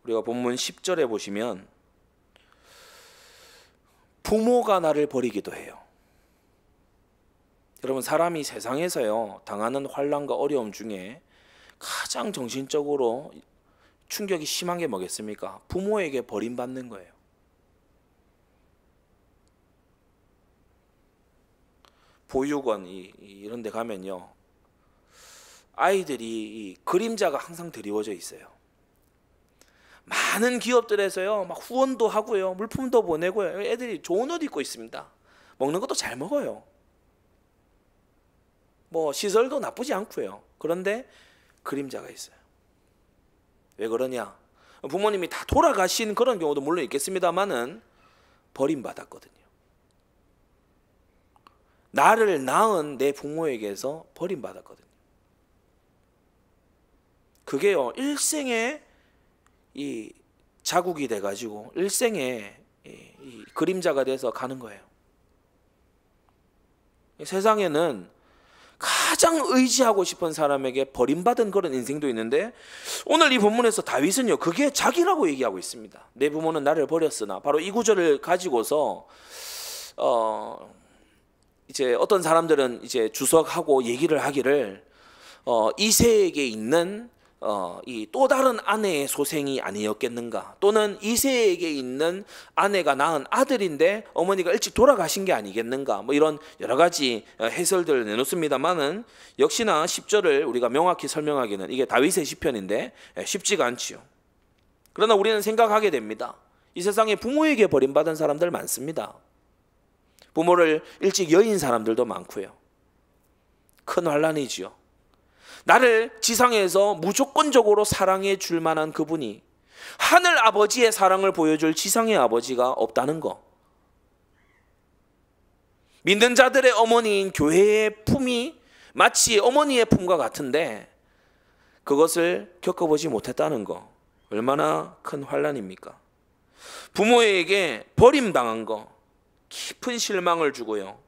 우리가 본문 10절에 보시면 부모가 나를 버리기도 해요. 여러분, 사람이 세상에서요 당하는 환난과 어려움 중에 가장 정신적으로 충격이 심한 게 뭐겠습니까? 부모에게 버림받는 거예요. 보육원 이런 데 가면요, 아이들이 이 그림자가 항상 드리워져 있어요. 많은 기업들에서요 막 후원도 하고요, 물품도 보내고요. 애들이 좋은 옷 입고 있습니다. 먹는 것도 잘 먹어요. 뭐 시설도 나쁘지 않고요. 그런데 그림자가 있어요. 왜 그러냐? 부모님이 다 돌아가신 그런 경우도 물론 있겠습니다만은 버림받았거든요. 나를 낳은 내 부모에게서 버림받았거든요. 그게요 일생에 이 자국이 돼가지고 일생에 이 그림자가 돼서 가는 거예요. 세상에는 가장 의지하고 싶은 사람에게 버림받은 그런 인생도 있는데, 오늘 이 본문에서 다윗은요 그게 자기라고 얘기하고 있습니다. 내 부모는 나를 버렸으나, 바로 이 구절을 가지고서 이제 어떤 사람들은 이제 주석하고 얘기를 하기를 이세에게 있는 이 또 다른 아내의 소생이 아니었겠는가, 또는 이세에게 있는 아내가 낳은 아들인데 어머니가 일찍 돌아가신 게 아니겠는가, 뭐 이런 여러 가지 해설들을 내놓습니다만은 역시나 10절을 우리가 명확히 설명하기는 이게 다윗의 시편인데 쉽지가 않지요. 그러나 우리는 생각하게 됩니다. 이 세상에 부모에게 버림받은 사람들 많습니다. 부모를 일찍 여인 사람들도 많고요. 큰 환난이지요. 나를 지상에서 무조건적으로 사랑해 줄 만한 그분이, 하늘 아버지의 사랑을 보여줄 지상의 아버지가 없다는 거. 믿는 자들의 어머니인 교회의 품이 마치 어머니의 품과 같은데 그것을 겪어보지 못했다는 거, 얼마나 큰 환난입니까? 부모에게 버림당한 거 깊은 실망을 주고요,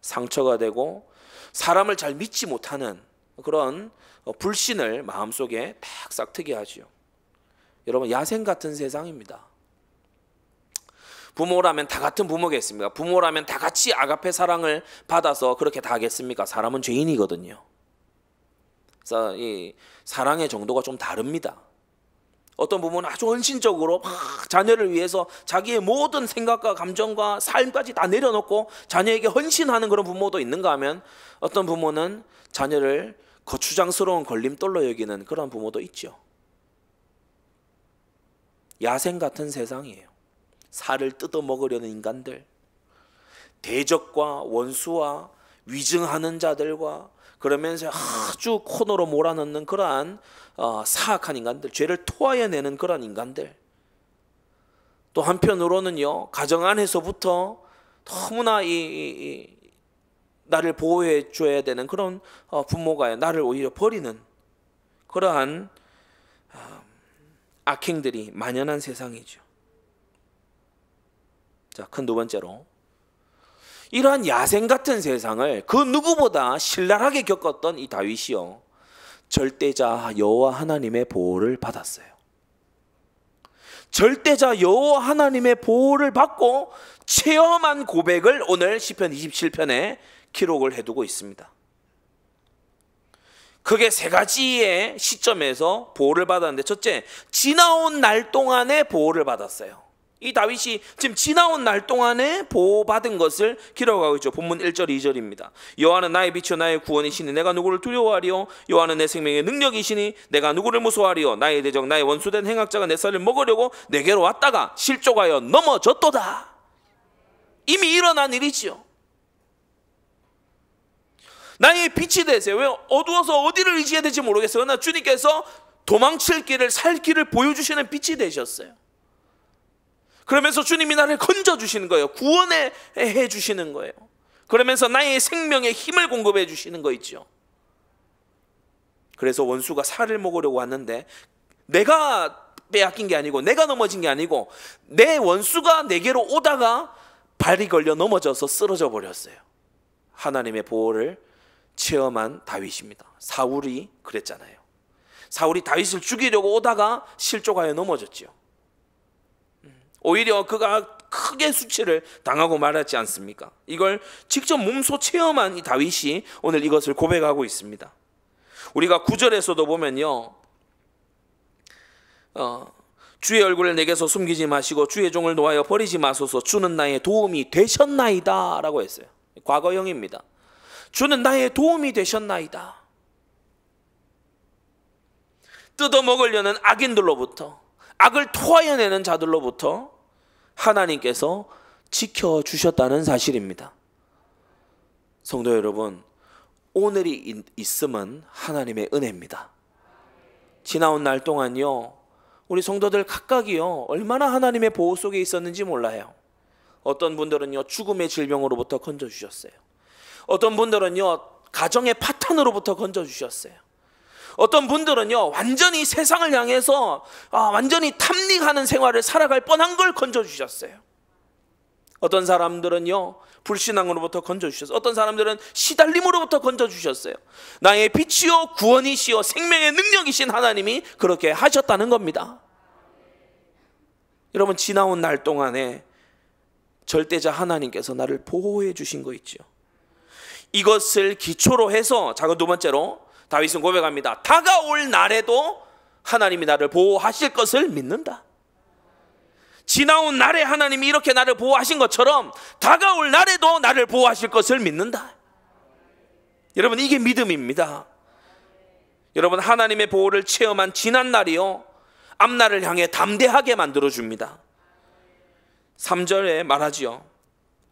상처가 되고 사람을 잘 믿지 못하는 그런 불신을 마음속에 딱 싹트게 하지요. 여러분, 야생 같은 세상입니다. 부모라면 다 같은 부모겠습니까? 부모라면 다 같이 아가페 사랑을 받아서 그렇게 다 하겠습니까? 사람은 죄인이거든요. 그래서 이 사랑의 정도가 좀 다릅니다. 어떤 부모는 아주 헌신적으로 막 자녀를 위해서 자기의 모든 생각과 감정과 삶까지 다 내려놓고 자녀에게 헌신하는 그런 부모도 있는가 하면, 어떤 부모는 자녀를 거추장스러운 걸림돌로 여기는 그런 부모도 있죠. 야생 같은 세상이에요. 살을 뜯어먹으려는 인간들, 대적과 원수와 위증하는 자들과 그러면서 아주 코너로 몰아넣는 그러한 사악한 인간들, 죄를 토하여 내는 그런 인간들. 또 한편으로는요, 가정 안에서부터 너무나 나를 보호해 줘야 되는 그런 부모가 나를 오히려 버리는 그러한 악행들이 만연한 세상이죠. 자, 큰 두 번째로, 이러한 야생 같은 세상을 그 누구보다 신랄하게 겪었던 이 다윗이요, 절대자 여호와 하나님의 보호를 받았어요. 절대자 여호와 하나님의 보호를 받고 체험한 고백을 오늘 시편 27편에 기록을 해두고 있습니다. 크게 세 가지의 시점에서 보호를 받았는데, 첫째, 지나온 날 동안에 보호를 받았어요. 이 다윗이 지금 지나온 날 동안에 보호받은 것을 기록하고 있죠. 본문 1절 2절입니다. 여호와는 나의 빛이요 나의 구원이시니 내가 누구를 두려워하리요. 여호와는 내 생명의 능력이시니 내가 누구를 무서워하리요. 나의 대적 나의 원수된 행악자가 내 살을 먹으려고 내게로 왔다가 실족하여 넘어졌도다. 이미 일어난 일이지요. 나의 빛이 되세요. 왜? 어두워서 어디를 의지해야 될지 모르겠어요. 그러나 주님께서 도망칠 길을, 살 길을 보여주시는 빛이 되셨어요. 그러면서 주님이 나를 건져주시는 거예요. 구원해 주시는 거예요. 그러면서 나의 생명에 힘을 공급해 주시는 거 있죠. 그래서 원수가 살을 먹으려고 왔는데, 내가 빼앗긴 게 아니고, 내가 넘어진 게 아니고, 내 원수가 내게로 오다가 발이 걸려 넘어져서 쓰러져 버렸어요. 하나님의 보호를 체험한 다윗입니다. 사울이 그랬잖아요. 사울이 다윗을 죽이려고 오다가 실족하여 넘어졌죠. 오히려 그가 크게 수치를 당하고 말았지 않습니까? 이걸 직접 몸소 체험한 이 다윗이 오늘 이것을 고백하고 있습니다. 우리가 9절에서도 보면요, 주의 얼굴을 내게서 숨기지 마시고 주의 종을 놓아여 버리지 마소서. 주는 나의 도움이 되셨나이다 라고 했어요. 과거형입니다. 주는 나의 도움이 되셨나이다. 뜯어먹으려는 악인들로부터, 악을 토하여내는 자들로부터 하나님께서 지켜주셨다는 사실입니다. 성도 여러분, 오늘이 있음은 하나님의 은혜입니다. 지나온 날 동안요, 우리 성도들 각각이요, 얼마나 하나님의 보호 속에 있었는지 몰라요. 어떤 분들은요, 죽음의 질병으로부터 건져주셨어요. 어떤 분들은요, 가정의 파탄으로부터 건져주셨어요. 어떤 분들은요, 완전히 세상을 향해서 완전히 탐닉하는 생활을 살아갈 뻔한 걸 건져주셨어요. 어떤 사람들은요, 불신앙으로부터 건져주셨어요. 어떤 사람들은 시달림으로부터 건져주셨어요. 나의 빛이요 구원이시요 생명의 능력이신 하나님이 그렇게 하셨다는 겁니다. 여러분, 지나온 날 동안에 절대자 하나님께서 나를 보호해 주신 거 있죠. 이것을 기초로 해서, 작은 두 번째로 다윗은 고백합니다. 다가올 날에도 하나님이 나를 보호하실 것을 믿는다. 지나온 날에 하나님이 이렇게 나를 보호하신 것처럼 다가올 날에도 나를 보호하실 것을 믿는다. 여러분, 이게 믿음입니다. 여러분, 하나님의 보호를 체험한 지난 날이요, 앞날을 향해 담대하게 만들어줍니다. 3절에 말하지요.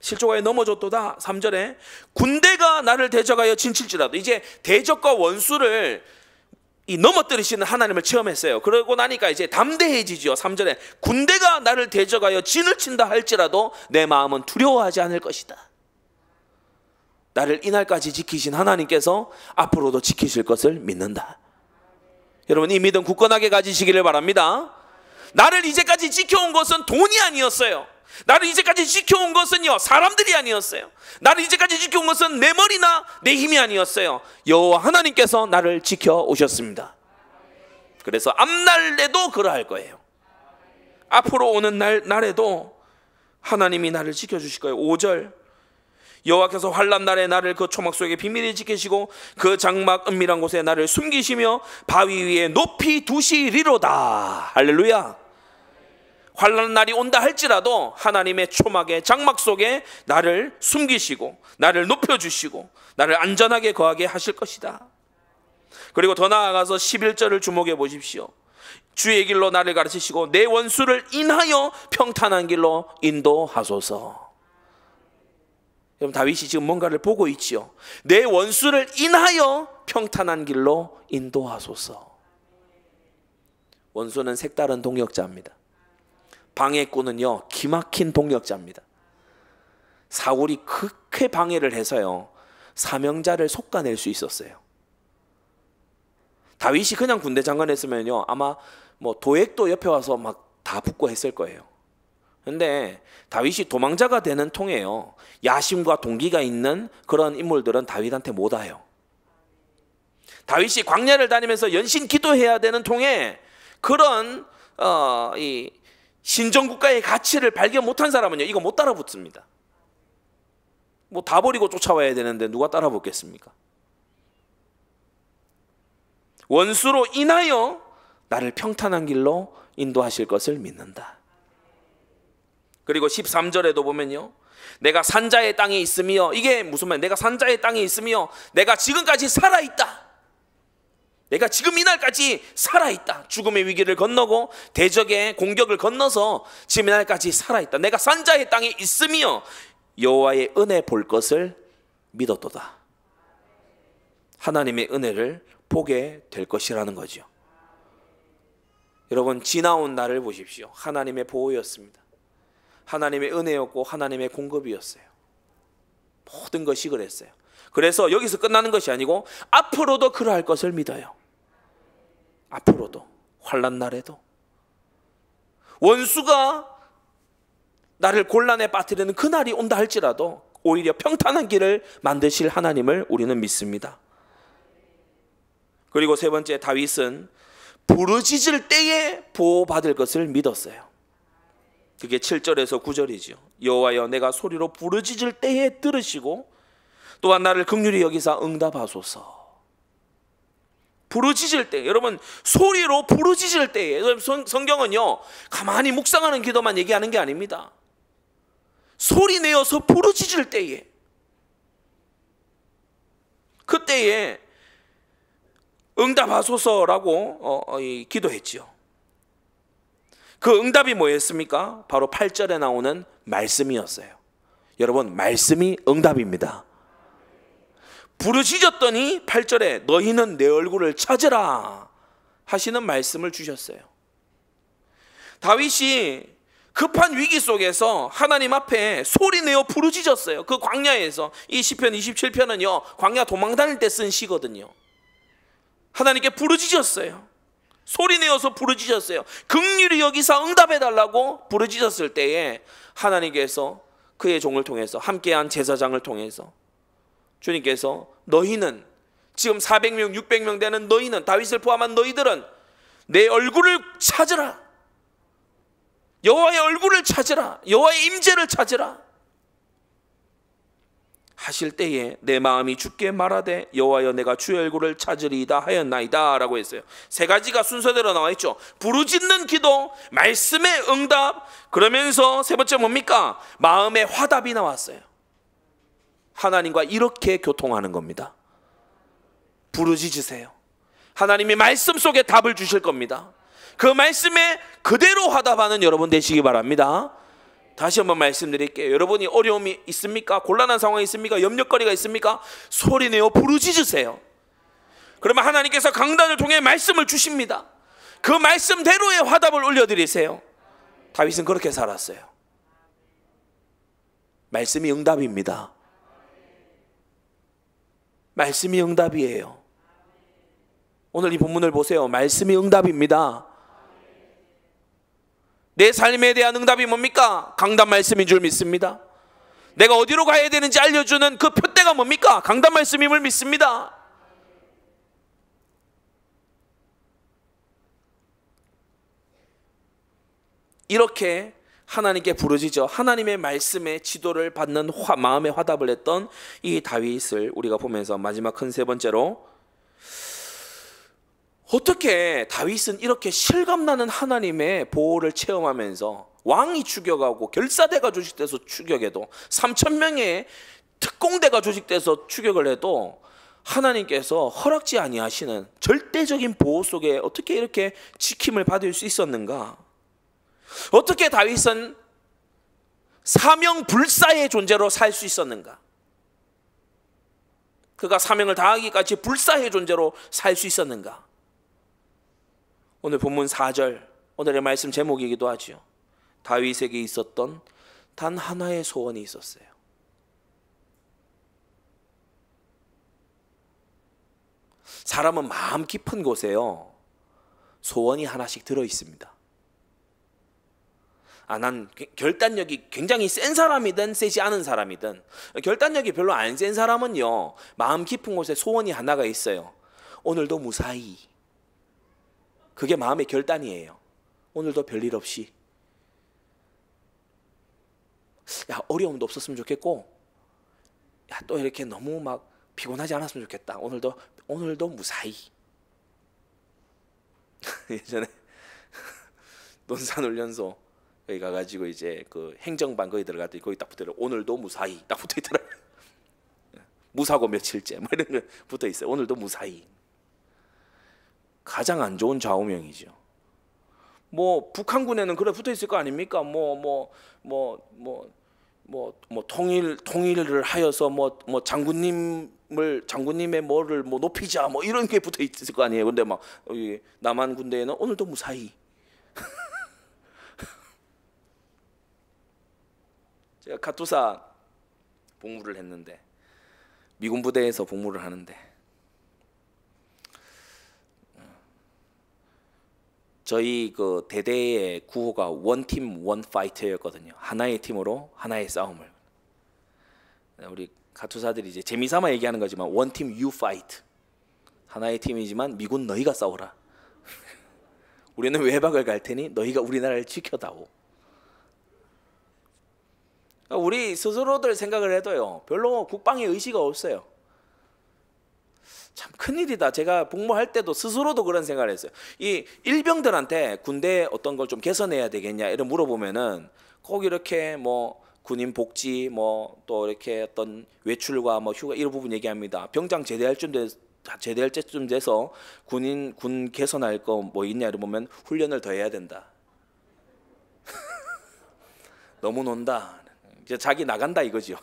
실족하여 넘어졌도다. 3절에 군대가 나를 대적하여 진칠지라도, 이제 대적과 원수를 넘어뜨리시는 하나님을 체험했어요. 그러고 나니까 이제 담대해지죠. 3절에 군대가 나를 대적하여 진을 친다 할지라도 내 마음은 두려워하지 않을 것이다. 나를 이날까지 지키신 하나님께서 앞으로도 지키실 것을 믿는다. 여러분, 이 믿음 굳건하게 가지시기를 바랍니다. 나를 이제까지 지켜온 것은 돈이 아니었어요. 나를 이제까지 지켜온 것은요, 사람들이 아니었어요. 나를 이제까지 지켜온 것은 내 머리나 내 힘이 아니었어요. 여호와 하나님께서 나를 지켜오셨습니다. 그래서 앞날에도 그러할 거예요. 앞으로 오는 날에도 하나님이 나를 지켜주실 거예요. 5절, 여호와께서 환난 날에 나를 그 초막 속에 비밀히 지키시고 그 장막 은밀한 곳에 나를 숨기시며 바위 위에 높이 두시리로다. 할렐루야. 환난 날이 온다 할지라도 하나님의 초막의 장막 속에 나를 숨기시고 나를 높여주시고 나를 안전하게 거하게 하실 것이다. 그리고 더 나아가서 11절을 주목해 보십시오. 주의 길로 나를 가르치시고 내 원수를 인하여 평탄한 길로 인도하소서. 여러분, 다윗이 지금 뭔가를 보고 있지요. 내 원수를 인하여 평탄한 길로 인도하소서. 원수는 색다른 동역자입니다. 방해꾼은요, 기막힌 동역자입니다. 사울이 그렇게 방해를 해서요, 사명자를 솎아낼 수 있었어요. 다윗이 그냥 군대 장관 했으면요, 아마 뭐 도액도 옆에 와서 막 다 붙고 했을 거예요. 근데 다윗이 도망자가 되는 통에요, 야심과 동기가 있는 그런 인물들은 다윗한테 못 와요. 다윗이 광야를 다니면서 연신 기도해야 되는 통에 그런 이 신정국가의 가치를 발견 못한 사람은요, 이거 못 따라 붙습니다. 뭐 다 버리고 쫓아와야 되는데 누가 따라 붙겠습니까? 원수로 인하여 나를 평탄한 길로 인도하실 것을 믿는다. 그리고 13절에도 보면요, 내가 산자의 땅에 있으며, 이게 무슨 말? 내가 산자의 땅에 있으며 내가 지금까지 살아있다. 내가 지금 이날까지 살아있다. 죽음의 위기를 건너고 대적의 공격을 건너서 지금 이날까지 살아있다. 내가 산자의 땅에 있으며 여호와의 은혜 볼 것을 믿었도다. 하나님의 은혜를 보게 될 것이라는 거죠. 여러분, 지나온 날을 보십시오. 하나님의 보호였습니다. 하나님의 은혜였고 하나님의 공급이었어요. 모든 것이 그랬어요. 그래서 여기서 끝나는 것이 아니고 앞으로도 그러할 것을 믿어요. 앞으로도, 환난 날에도 원수가 나를 곤란에 빠뜨리는 그날이 온다 할지라도 오히려 평탄한 길을 만드실 하나님을 우리는 믿습니다. 그리고 세 번째, 다윗은 부르짖을 때에 보호받을 것을 믿었어요. 그게 7절에서 9절이죠. 여호와여, 내가 소리로 부르짖을 때에 들으시고 또한 나를 긍휼히 여기사 응답하소서. 부르짖을 때, 여러분, 소리로 부르짖을 때에, 성경은요 가만히 묵상하는 기도만 얘기하는 게 아닙니다. 소리 내어서 부르짖을 때에, 그때에 응답하소서라고 기도했지요. 그 응답이 뭐였습니까? 바로 8절에 나오는 말씀이었어요. 여러분, 말씀이 응답입니다. 부르짖었더니 8절에 너희는 내 얼굴을 찾으라 하시는 말씀을 주셨어요. 다윗이 급한 위기 속에서 하나님 앞에 소리내어 부르짖었어요. 그 광야에서. 이 시편 27편은요 광야 도망 다닐 때 쓴 시거든요. 하나님께 부르짖었어요. 소리내어서 부르짖었어요. 긍휼히 여기사 응답해달라고 부르짖었을 때에 하나님께서 그의 종을 통해서, 함께한 제사장을 통해서 주님께서 너희는, 지금 400명 600명 되는 너희는, 다윗을 포함한 너희들은 내 얼굴을 찾으라. 여호와의 얼굴을 찾으라. 여호와의 임재를 찾으라 하실 때에 내 마음이 주께 말하되 여호와여, 내가 주의 얼굴을 찾으리이다 하였나이다 라고 했어요. 세 가지가 순서대로 나와 있죠. 부르짖는 기도, 말씀의 응답, 그러면서 세 번째 뭡니까? 마음의 화답이 나왔어요. 하나님과 이렇게 교통하는 겁니다. 부르짖으세요. 하나님이 말씀 속에 답을 주실 겁니다. 그 말씀에 그대로 화답하는 여러분 되시기 바랍니다. 다시 한번 말씀드릴게요. 여러분이 어려움이 있습니까? 곤란한 상황이 있습니까? 염려거리가 있습니까? 소리내어 부르짖으세요. 그러면 하나님께서 강단을 통해 말씀을 주십니다. 그 말씀대로의 화답을 올려드리세요. 다윗은 그렇게 살았어요. 말씀이 응답입니다. 말씀이 응답이에요. 오늘 이 본문을 보세요. 말씀이 응답입니다. 내 삶에 대한 응답이 뭡니까? 강단 말씀인 줄 믿습니다. 내가 어디로 가야 되는지 알려주는 그 표대가 뭡니까? 강단 말씀임을 믿습니다. 이렇게 하나님께 부르짖어 하나님의 말씀에 지도를 받는 마음의 화답을 했던 이 다윗을 우리가 보면서 마지막 큰 세 번째로, 어떻게 다윗은 이렇게 실감나는 하나님의 보호를 체험하면서 왕이 추격하고 결사대가 조직돼서 추격해도 3,000명의 특공대가 조직돼서 추격을 해도 하나님께서 허락지 아니하시는 절대적인 보호 속에 어떻게 이렇게 지킴을 받을 수 있었는가? 어떻게 다윗은 사명 불사의 존재로 살 수 있었는가? 그가 사명을 다하기까지 불사의 존재로 살 수 있었는가? 오늘 본문 4절, 오늘의 말씀 제목이기도 하죠. 다윗에게 있었던 단 하나의 소원이 있었어요. 사람은 마음 깊은 곳에요 소원이 하나씩 들어있습니다. 난 결단력이 굉장히 센 사람이든 세지 않은 사람이든, 결단력이 별로 안 센 사람은요 마음 깊은 곳에 소원이 하나가 있어요. 오늘도 무사히. 그게 마음의 결단이에요. 오늘도 별일 없이. 어려움도 없었으면 좋겠고, 또 이렇게 너무 막 피곤하지 않았으면 좋겠다. 오늘도 무사히. 예전에 논산훈련소 거기 가가지고 이제 그 행정반 거기 들어갔더니 거기 딱 붙어요. 오늘도 무사히 딱 붙어있더라고요. 무사고 며칠째 뭐 이런 거 붙어있어요. 오늘도 무사히. 가장 안 좋은 좌우명이죠. 뭐 북한군에는 그래 붙어있을 거 아닙니까? 통일을 하여서 장군님의 뭐를 뭐 높이자 뭐 이런 게 붙어 있을 거 아니에요. 근데 막 여기 남한 군대에는 오늘도 무사히. 제가 카투사 복무를 했는데 미군 부대에서 복무를 하는데 저희 그 대대의 구호가 원팀 원파이터였거든요. 하나의 팀으로 하나의 싸움을. 우리 카투사들이 이제 재미삼아 얘기하는 거지만 원팀 유 파이트. 하나의 팀이지만 미군 너희가 싸워라. 우리는 외박을 갈 테니 너희가 우리나라를 지켜다오. 우리 스스로들 생각을 해도요, 별로 국방에 의지가 없어요. 참 큰일이다. 제가 복무할 때도 스스로도 그런 생각을 했어요. 이 일병들한테 군대 어떤 걸 좀 개선해야 되겠냐 이런 물어보면은 꼭 이렇게 뭐 군인 복지 뭐 또 이렇게 어떤 외출과 뭐 휴가 이런 부분 얘기합니다. 병장 제대할 때쯤 돼서 군 개선할 거 뭐 있냐 이러 보면 훈련을 더 해야 된다. 너무 논다. 이제 자기 나간다 이거죠.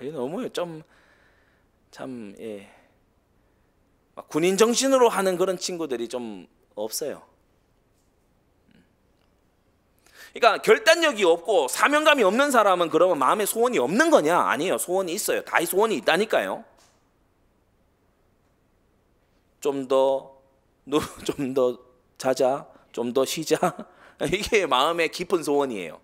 이거 너무 좀 참 군인 정신으로 하는 그런 친구들이 좀 없어요. 그러니까 결단력이 없고 사명감이 없는 사람은 그러면 마음에 소원이 없는 거냐? 아니에요. 소원이 있어요. 다 소원이 있다니까요. 좀 더 자자, 좀 더 쉬자. 이게 마음의 깊은 소원이에요.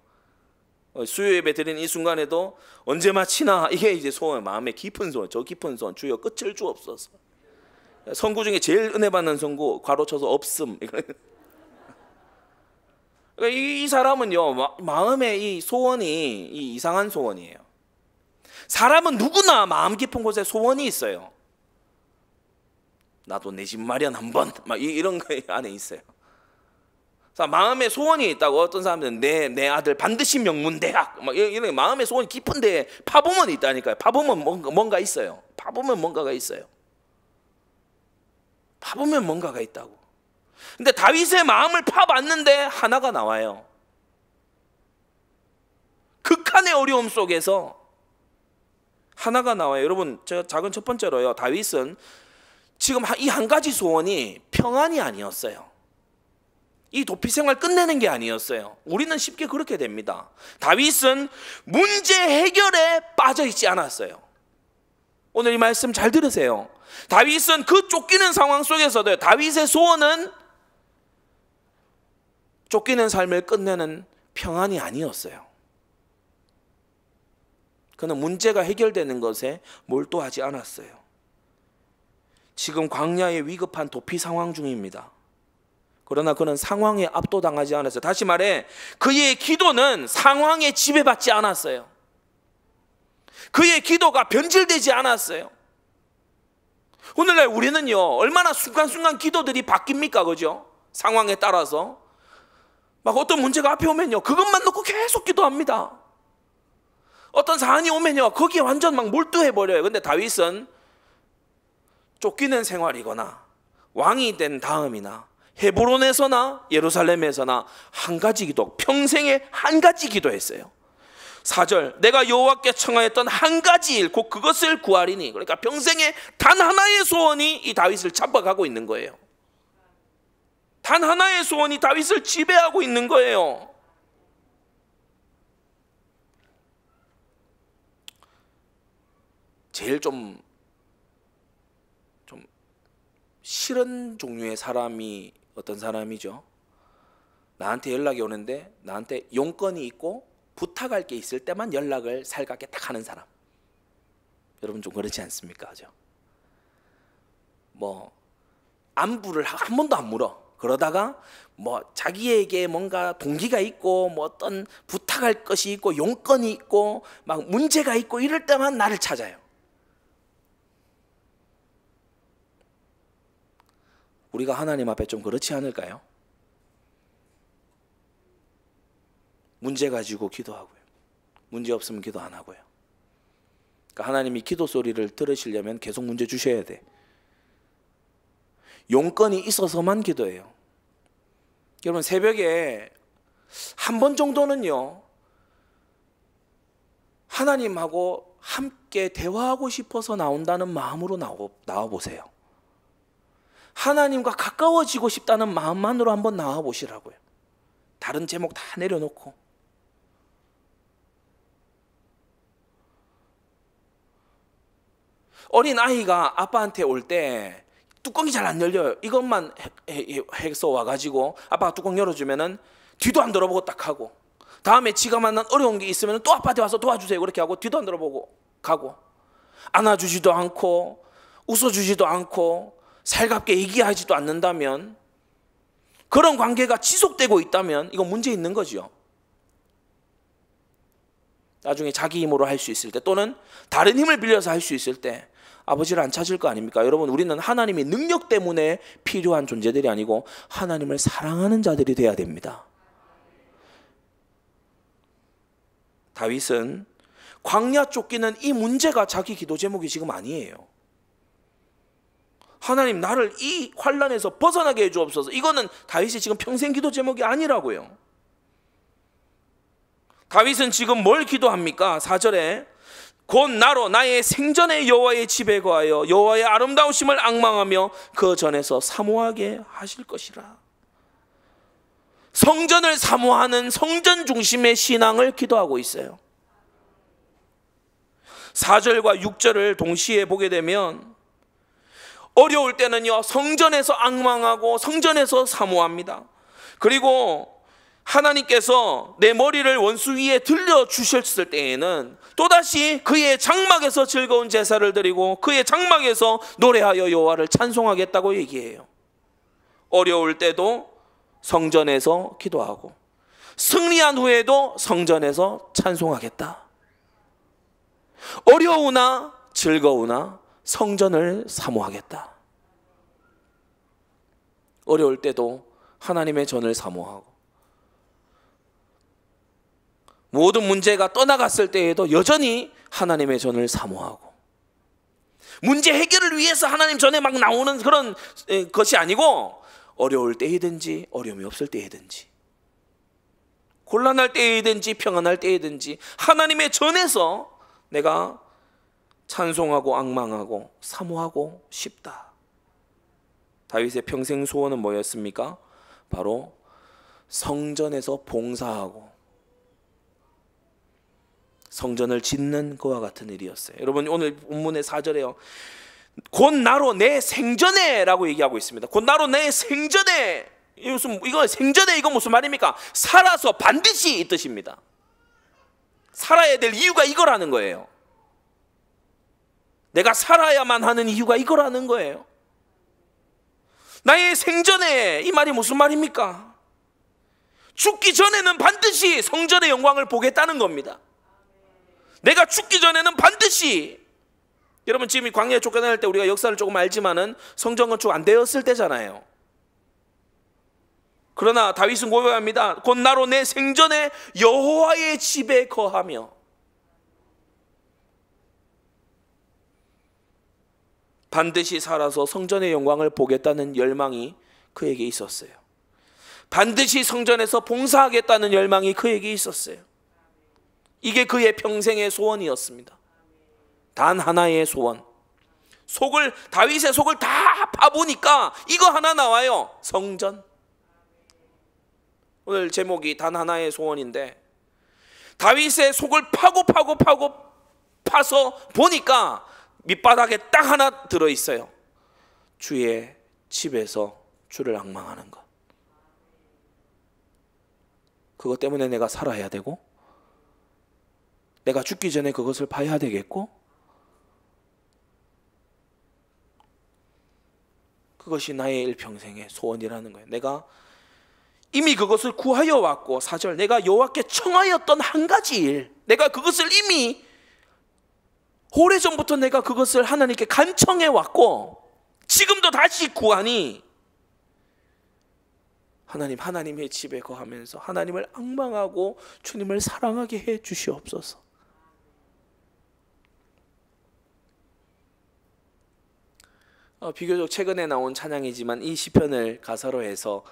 수요 예배 드리는 이 순간에도 언제 마치나 이게 이제 소원, 마음의 깊은 소원, 저 깊은 소원. 주여 끝을 주옵소서. 선구 중에 제일 은혜 받는 선구 괄호쳐서 없음. 그러니까 이 사람은요 마음의 이 소원이 이상한 소원이에요. 사람은 누구나 마음 깊은 곳에 소원이 있어요. 나도 내 집 마련 한번 막 이런 거 안에 있어요. 마음에 소원이 있다고. 어떤 사람들은 내 아들 반드시 명문대학 막 이런 마음의 소원이 깊은데 파보면 있다니까요. 파보면 뭔가 있어요. 파보면 뭔가가 있어요. 파보면 뭔가가 있다고. 근데 다윗의 마음을 파봤는데 하나가 나와요. 극한의 어려움 속에서 하나가 나와요. 여러분, 제가 작은 첫 번째로요, 다윗은 지금 이 한 가지 소원이 평안이 아니었어요. 이 도피 생활 끝내는 게 아니었어요. 우리는 쉽게 그렇게 됩니다. 다윗은 문제 해결에 빠져 있지 않았어요. 오늘 이 말씀 잘 들으세요. 다윗은 그 쫓기는 상황 속에서도 다윗의 소원은 쫓기는 삶을 끝내는 평안이 아니었어요. 그는 문제가 해결되는 것에 몰두하지 않았어요. 지금 광야의 위급한 도피 상황 중입니다. 그러나 그는 상황에 압도당하지 않았어요. 다시 말해 그의 기도는 상황에 지배받지 않았어요. 그의 기도가 변질되지 않았어요. 오늘날 우리는요 얼마나 순간순간 기도들이 바뀝니까? 그죠? 상황에 따라서 막 어떤 문제가 앞에 오면요 그것만 놓고 계속 기도합니다. 어떤 사안이 오면요 거기에 완전 막 몰두해버려요. 근데 다윗은 쫓기는 생활이거나 왕이 된 다음이나 헤브론에서나 예루살렘에서나 한 가지 기도, 평생에 한 가지 기도했어요. 4절, 내가 여호와께 청하였던 한 가지 일, 곧 그것을 구하리니. 그러니까 평생에 단 하나의 소원이 이 다윗을 잡아가고 있는 거예요. 단 하나의 소원이 다윗을 지배하고 있는 거예요. 제일 좀 싫은 종류의 사람이 어떤 사람이죠? 나한테 연락이 오는데 나한테 용건이 있고 부탁할 게 있을 때만 연락을 살갑게 딱 하는 사람. 여러분 좀 그렇지 않습니까? 그죠? 뭐 안부를 한 번도 안 물어. 그러다가 뭐 자기에게 뭔가 동기가 있고 뭐 어떤 부탁할 것이 있고 용건이 있고 막 문제가 있고 이럴 때만 나를 찾아요. 우리가 하나님 앞에 좀 그렇지 않을까요? 문제 가지고 기도하고요. 문제 없으면 기도 안 하고요. 그러니까 하나님이 기도 소리를 들으시려면 계속 문제 주셔야 돼. 용건이 있어서만 기도해요. 여러분, 새벽에 한 번 정도는요, 하나님하고 함께 대화하고 싶어서 나온다는 마음으로 나와 보세요. 하나님과 가까워지고 싶다는 마음만으로 한번 나와 보시라고요. 다른 제목 다 내려놓고. 어린 아이가 아빠한테 올 때 뚜껑이 잘 안 열려요. 이것만 해서 와가지고 아빠가 뚜껑 열어주면은 뒤도 안 돌아보고 딱 하고, 다음에 지가 만난 어려운 게 있으면 또 아빠한테 와서 도와주세요 그렇게 하고 뒤도 안 돌아보고 가고, 안아주지도 않고 웃어주지도 않고 살갑게 얘기하지도 않는다면, 그런 관계가 지속되고 있다면 이건 문제 있는 거죠. 나중에 자기 힘으로 할 수 있을 때, 또는 다른 힘을 빌려서 할 수 있을 때 아버지를 안 찾을 거 아닙니까? 여러분, 우리는 하나님의 능력 때문에 필요한 존재들이 아니고 하나님을 사랑하는 자들이 돼야 됩니다. 다윗은 광야 쫓기는 이 문제가 자기 기도 제목이 지금 아니에요. 하나님, 나를 이 환난에서 벗어나게 해주옵소서. 이거는 다윗이 지금 평생 기도 제목이 아니라고요. 다윗은 지금 뭘 기도합니까? 4절에 곧 나로 나의 생전에 여호와의 집에 거하여 여호와의 아름다우심을 앙망하며 그 전에서 사모하게 하실 것이라. 성전을 사모하는 성전 중심의 신앙을 기도하고 있어요. 4절과 6절을 동시에 보게 되면 어려울 때는요, 성전에서 앙망하고 성전에서 사모합니다. 그리고 하나님께서 내 머리를 원수 위에 들려주셨을 때에는 또다시 그의 장막에서 즐거운 제사를 드리고 그의 장막에서 노래하여 여호와를 찬송하겠다고 얘기해요. 어려울 때도 성전에서 기도하고 승리한 후에도 성전에서 찬송하겠다. 어려우나 즐거우나 성전을 사모하겠다. 어려울 때도 하나님의 전을 사모하고, 모든 문제가 떠나갔을 때에도 여전히 하나님의 전을 사모하고, 문제 해결을 위해서 하나님 전에 막 나오는 그런 것이 아니고, 어려울 때이든지 어려움이 없을 때이든지, 곤란할 때이든지 평안할 때이든지 하나님의 전에서 내가 찬송하고 앙망하고 사모하고 싶다. 다윗의 평생 소원은 뭐였습니까? 바로 성전에서 봉사하고 성전을 짓는 것과 같은 일이었어요. 여러분, 오늘 본문의 4절에요, 곧 나로 내 생전에 라고 얘기하고 있습니다. 곧 나로 내 생전에. 이거 생전에, 이거 무슨 말입니까? 살아서 반드시 이 뜻입니다. 살아야 될 이유가 이거라는 거예요. 내가 살아야만 하는 이유가 이거라는 거예요. 나의 생전에, 이 말이 무슨 말입니까? 죽기 전에는 반드시 성전의 영광을 보겠다는 겁니다. 내가 죽기 전에는 반드시, 여러분 지금 이 광야에 쫓겨날 때 우리가 역사를 조금 알지만은 성전 건축 안 되었을 때잖아요. 그러나 다윗은 고백합니다. 곧 나로 내 생전에 여호와의 집에 거하며. 반드시 살아서 성전의 영광을 보겠다는 열망이 그에게 있었어요. 반드시 성전에서 봉사하겠다는 열망이 그에게 있었어요. 이게 그의 평생의 소원이었습니다. 단 하나의 소원. 다윗의 속을 다 파보니까 이거 하나 나와요. 성전. 오늘 제목이 단 하나의 소원인데, 다윗의 속을 파서 보니까 밑바닥에 딱 하나 들어있어요. 주의 집에서 주를 앙망하는 것. 그것 때문에 내가 살아야 되고, 내가 죽기 전에 그것을 봐야 되겠고, 그것이 나의 일평생의 소원이라는 거예요. 내가 이미 그것을 구하여 왔고, 4절, 내가 여호와께 청하였던 한 가지 일, 내가 그것을 이미 오래전부터 내가 그것을 하나님께 간청해 왔고 지금도 다시 구하니 하나님의 집에 거하면서 하나님을 앙망하고 주님을 사랑하게 해 주시옵소서. 비교적 최근에 나온 찬양이지만 이 시편을 가사로 해서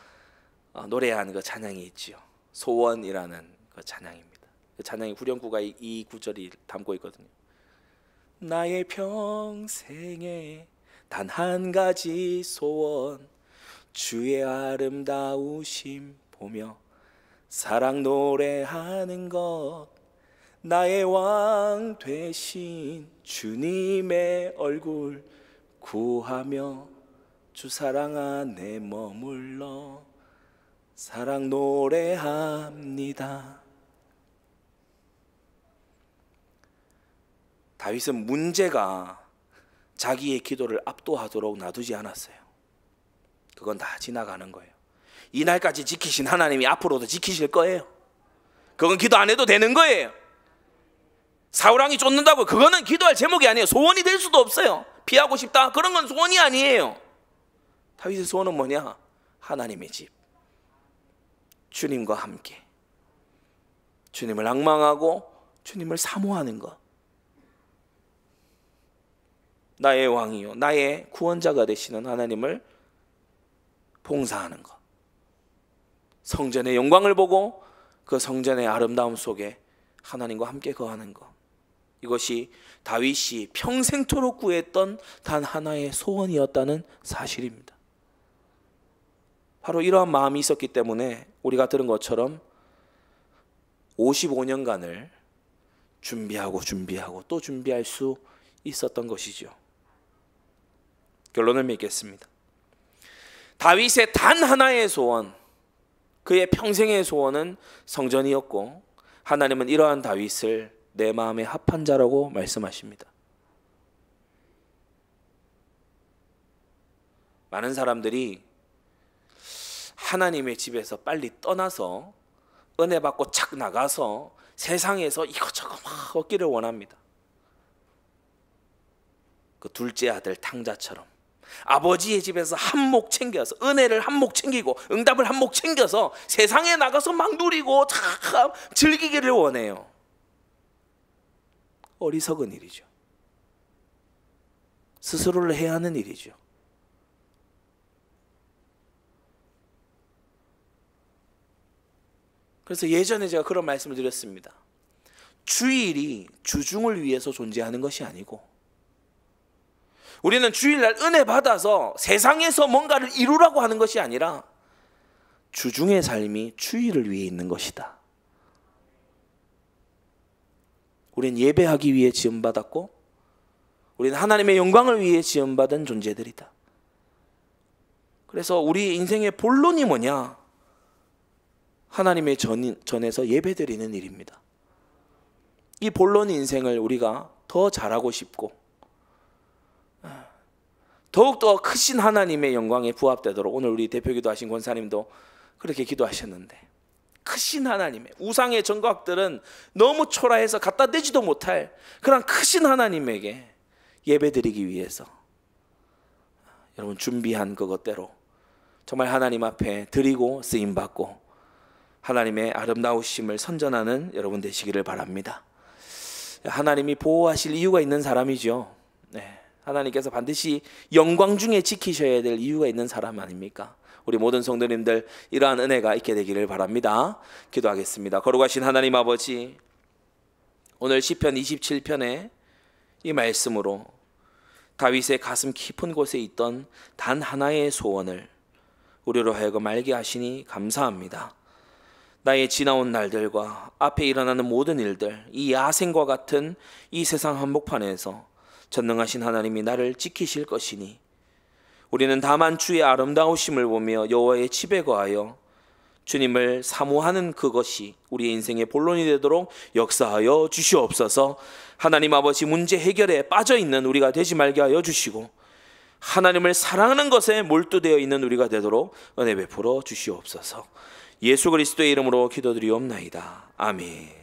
노래한 그 찬양이 있지요. 소원이라는 그 찬양입니다. 그 찬양의 후렴구가 이 구절이 담고 있거든요. 나의 평생에 단 한 가지 소원, 주의 아름다우심 보며 사랑 노래하는 것, 나의 왕 되신 주님의 얼굴 구하며 주 사랑 안에 머물러 사랑 노래합니다. 다윗은 문제가 자기의 기도를 압도하도록 놔두지 않았어요. 그건 다 지나가는 거예요. 이날까지 지키신 하나님이 앞으로도 지키실 거예요. 그건 기도 안 해도 되는 거예요. 사울왕이 쫓는다고 그거는 기도할 제목이 아니에요. 소원이 될 수도 없어요. 피하고 싶다, 그런 건 소원이 아니에요. 다윗의 소원은 뭐냐? 하나님의 집, 주님과 함께 주님을 앙망하고 주님을 사모하는 것, 나의 왕이요 나의 구원자가 되시는 하나님을 봉사하는 것, 성전의 영광을 보고 그 성전의 아름다움 속에 하나님과 함께 거하는 것, 이것이 다윗이 평생토록 구했던 단 하나의 소원이었다는 사실입니다. 바로 이러한 마음이 있었기 때문에 우리가 들은 것처럼 55년간을 준비하고 또 준비할 수 있었던 것이죠. 결론을 맺겠습니다. 다윗의 단 하나의 소원, 그의 평생의 소원은 성전이었고, 하나님은 이러한 다윗을 내 마음에 합한 자라고 말씀하십니다. 많은 사람들이 하나님의 집에서 빨리 떠나서 은혜 받고 착 나가서 세상에서 이것저것 막 얻기를 원합니다. 그 둘째 아들 탕자처럼 아버지의 집에서 한몫 챙겨서 은혜를 한몫 챙기고 응답을 한몫 챙겨서 세상에 나가서 막 누리고 참 즐기기를 원해요. 어리석은 일이죠. 스스로를 해야 하는 일이죠. 그래서 예전에 제가 그런 말씀을 드렸습니다. 주일이 주중을 위해서 존재하는 것이 아니고, 우리는 주일날 은혜 받아서 세상에서 뭔가를 이루라고 하는 것이 아니라 주중의 삶이 주일을 위해 있는 것이다. 우리는 예배하기 위해 지음받았고, 우리는 하나님의 영광을 위해 지음받은 존재들이다. 그래서 우리 인생의 본론이 뭐냐? 하나님의 전에서 예배드리는 일입니다. 이 본론 인생을 우리가 더 잘하고 싶고, 더욱더 크신 하나님의 영광에 부합되도록, 오늘 우리 대표기도 하신 권사님도 그렇게 기도하셨는데, 크신 하나님의, 우상의 정각들은 너무 초라해서 갖다 대지도 못할 그런 크신 하나님에게 예배드리기 위해서 여러분 준비한 그것대로 정말 하나님 앞에 드리고 쓰임받고 하나님의 아름다우심을 선전하는 여러분 되시기를 바랍니다. 하나님이 보호하실 이유가 있는 사람이죠. 네. 하나님께서 반드시 영광 중에 지키셔야 될 이유가 있는 사람 아닙니까? 우리 모든 성도님들 이러한 은혜가 있게 되기를 바랍니다. 기도하겠습니다. 거룩하신 하나님 아버지, 오늘 시편 27편의 이 말씀으로 다윗의 가슴 깊은 곳에 있던 단 하나의 소원을 우리로 하여금 알게 하시니 감사합니다. 나의 지나온 날들과 앞에 일어나는 모든 일들, 이 야생과 같은 이 세상 한복판에서 전능하신 하나님이 나를 지키실 것이니 우리는 다만 주의 아름다우심을 보며 여호와의 집에 거하여 주님을 사모하는 그것이 우리의 인생의 본론이 되도록 역사하여 주시옵소서. 하나님 아버지, 문제 해결에 빠져있는 우리가 되지 말게 하여 주시고 하나님을 사랑하는 것에 몰두되어 있는 우리가 되도록 은혜 베풀어 주시옵소서. 예수 그리스도의 이름으로 기도드리옵나이다. 아멘.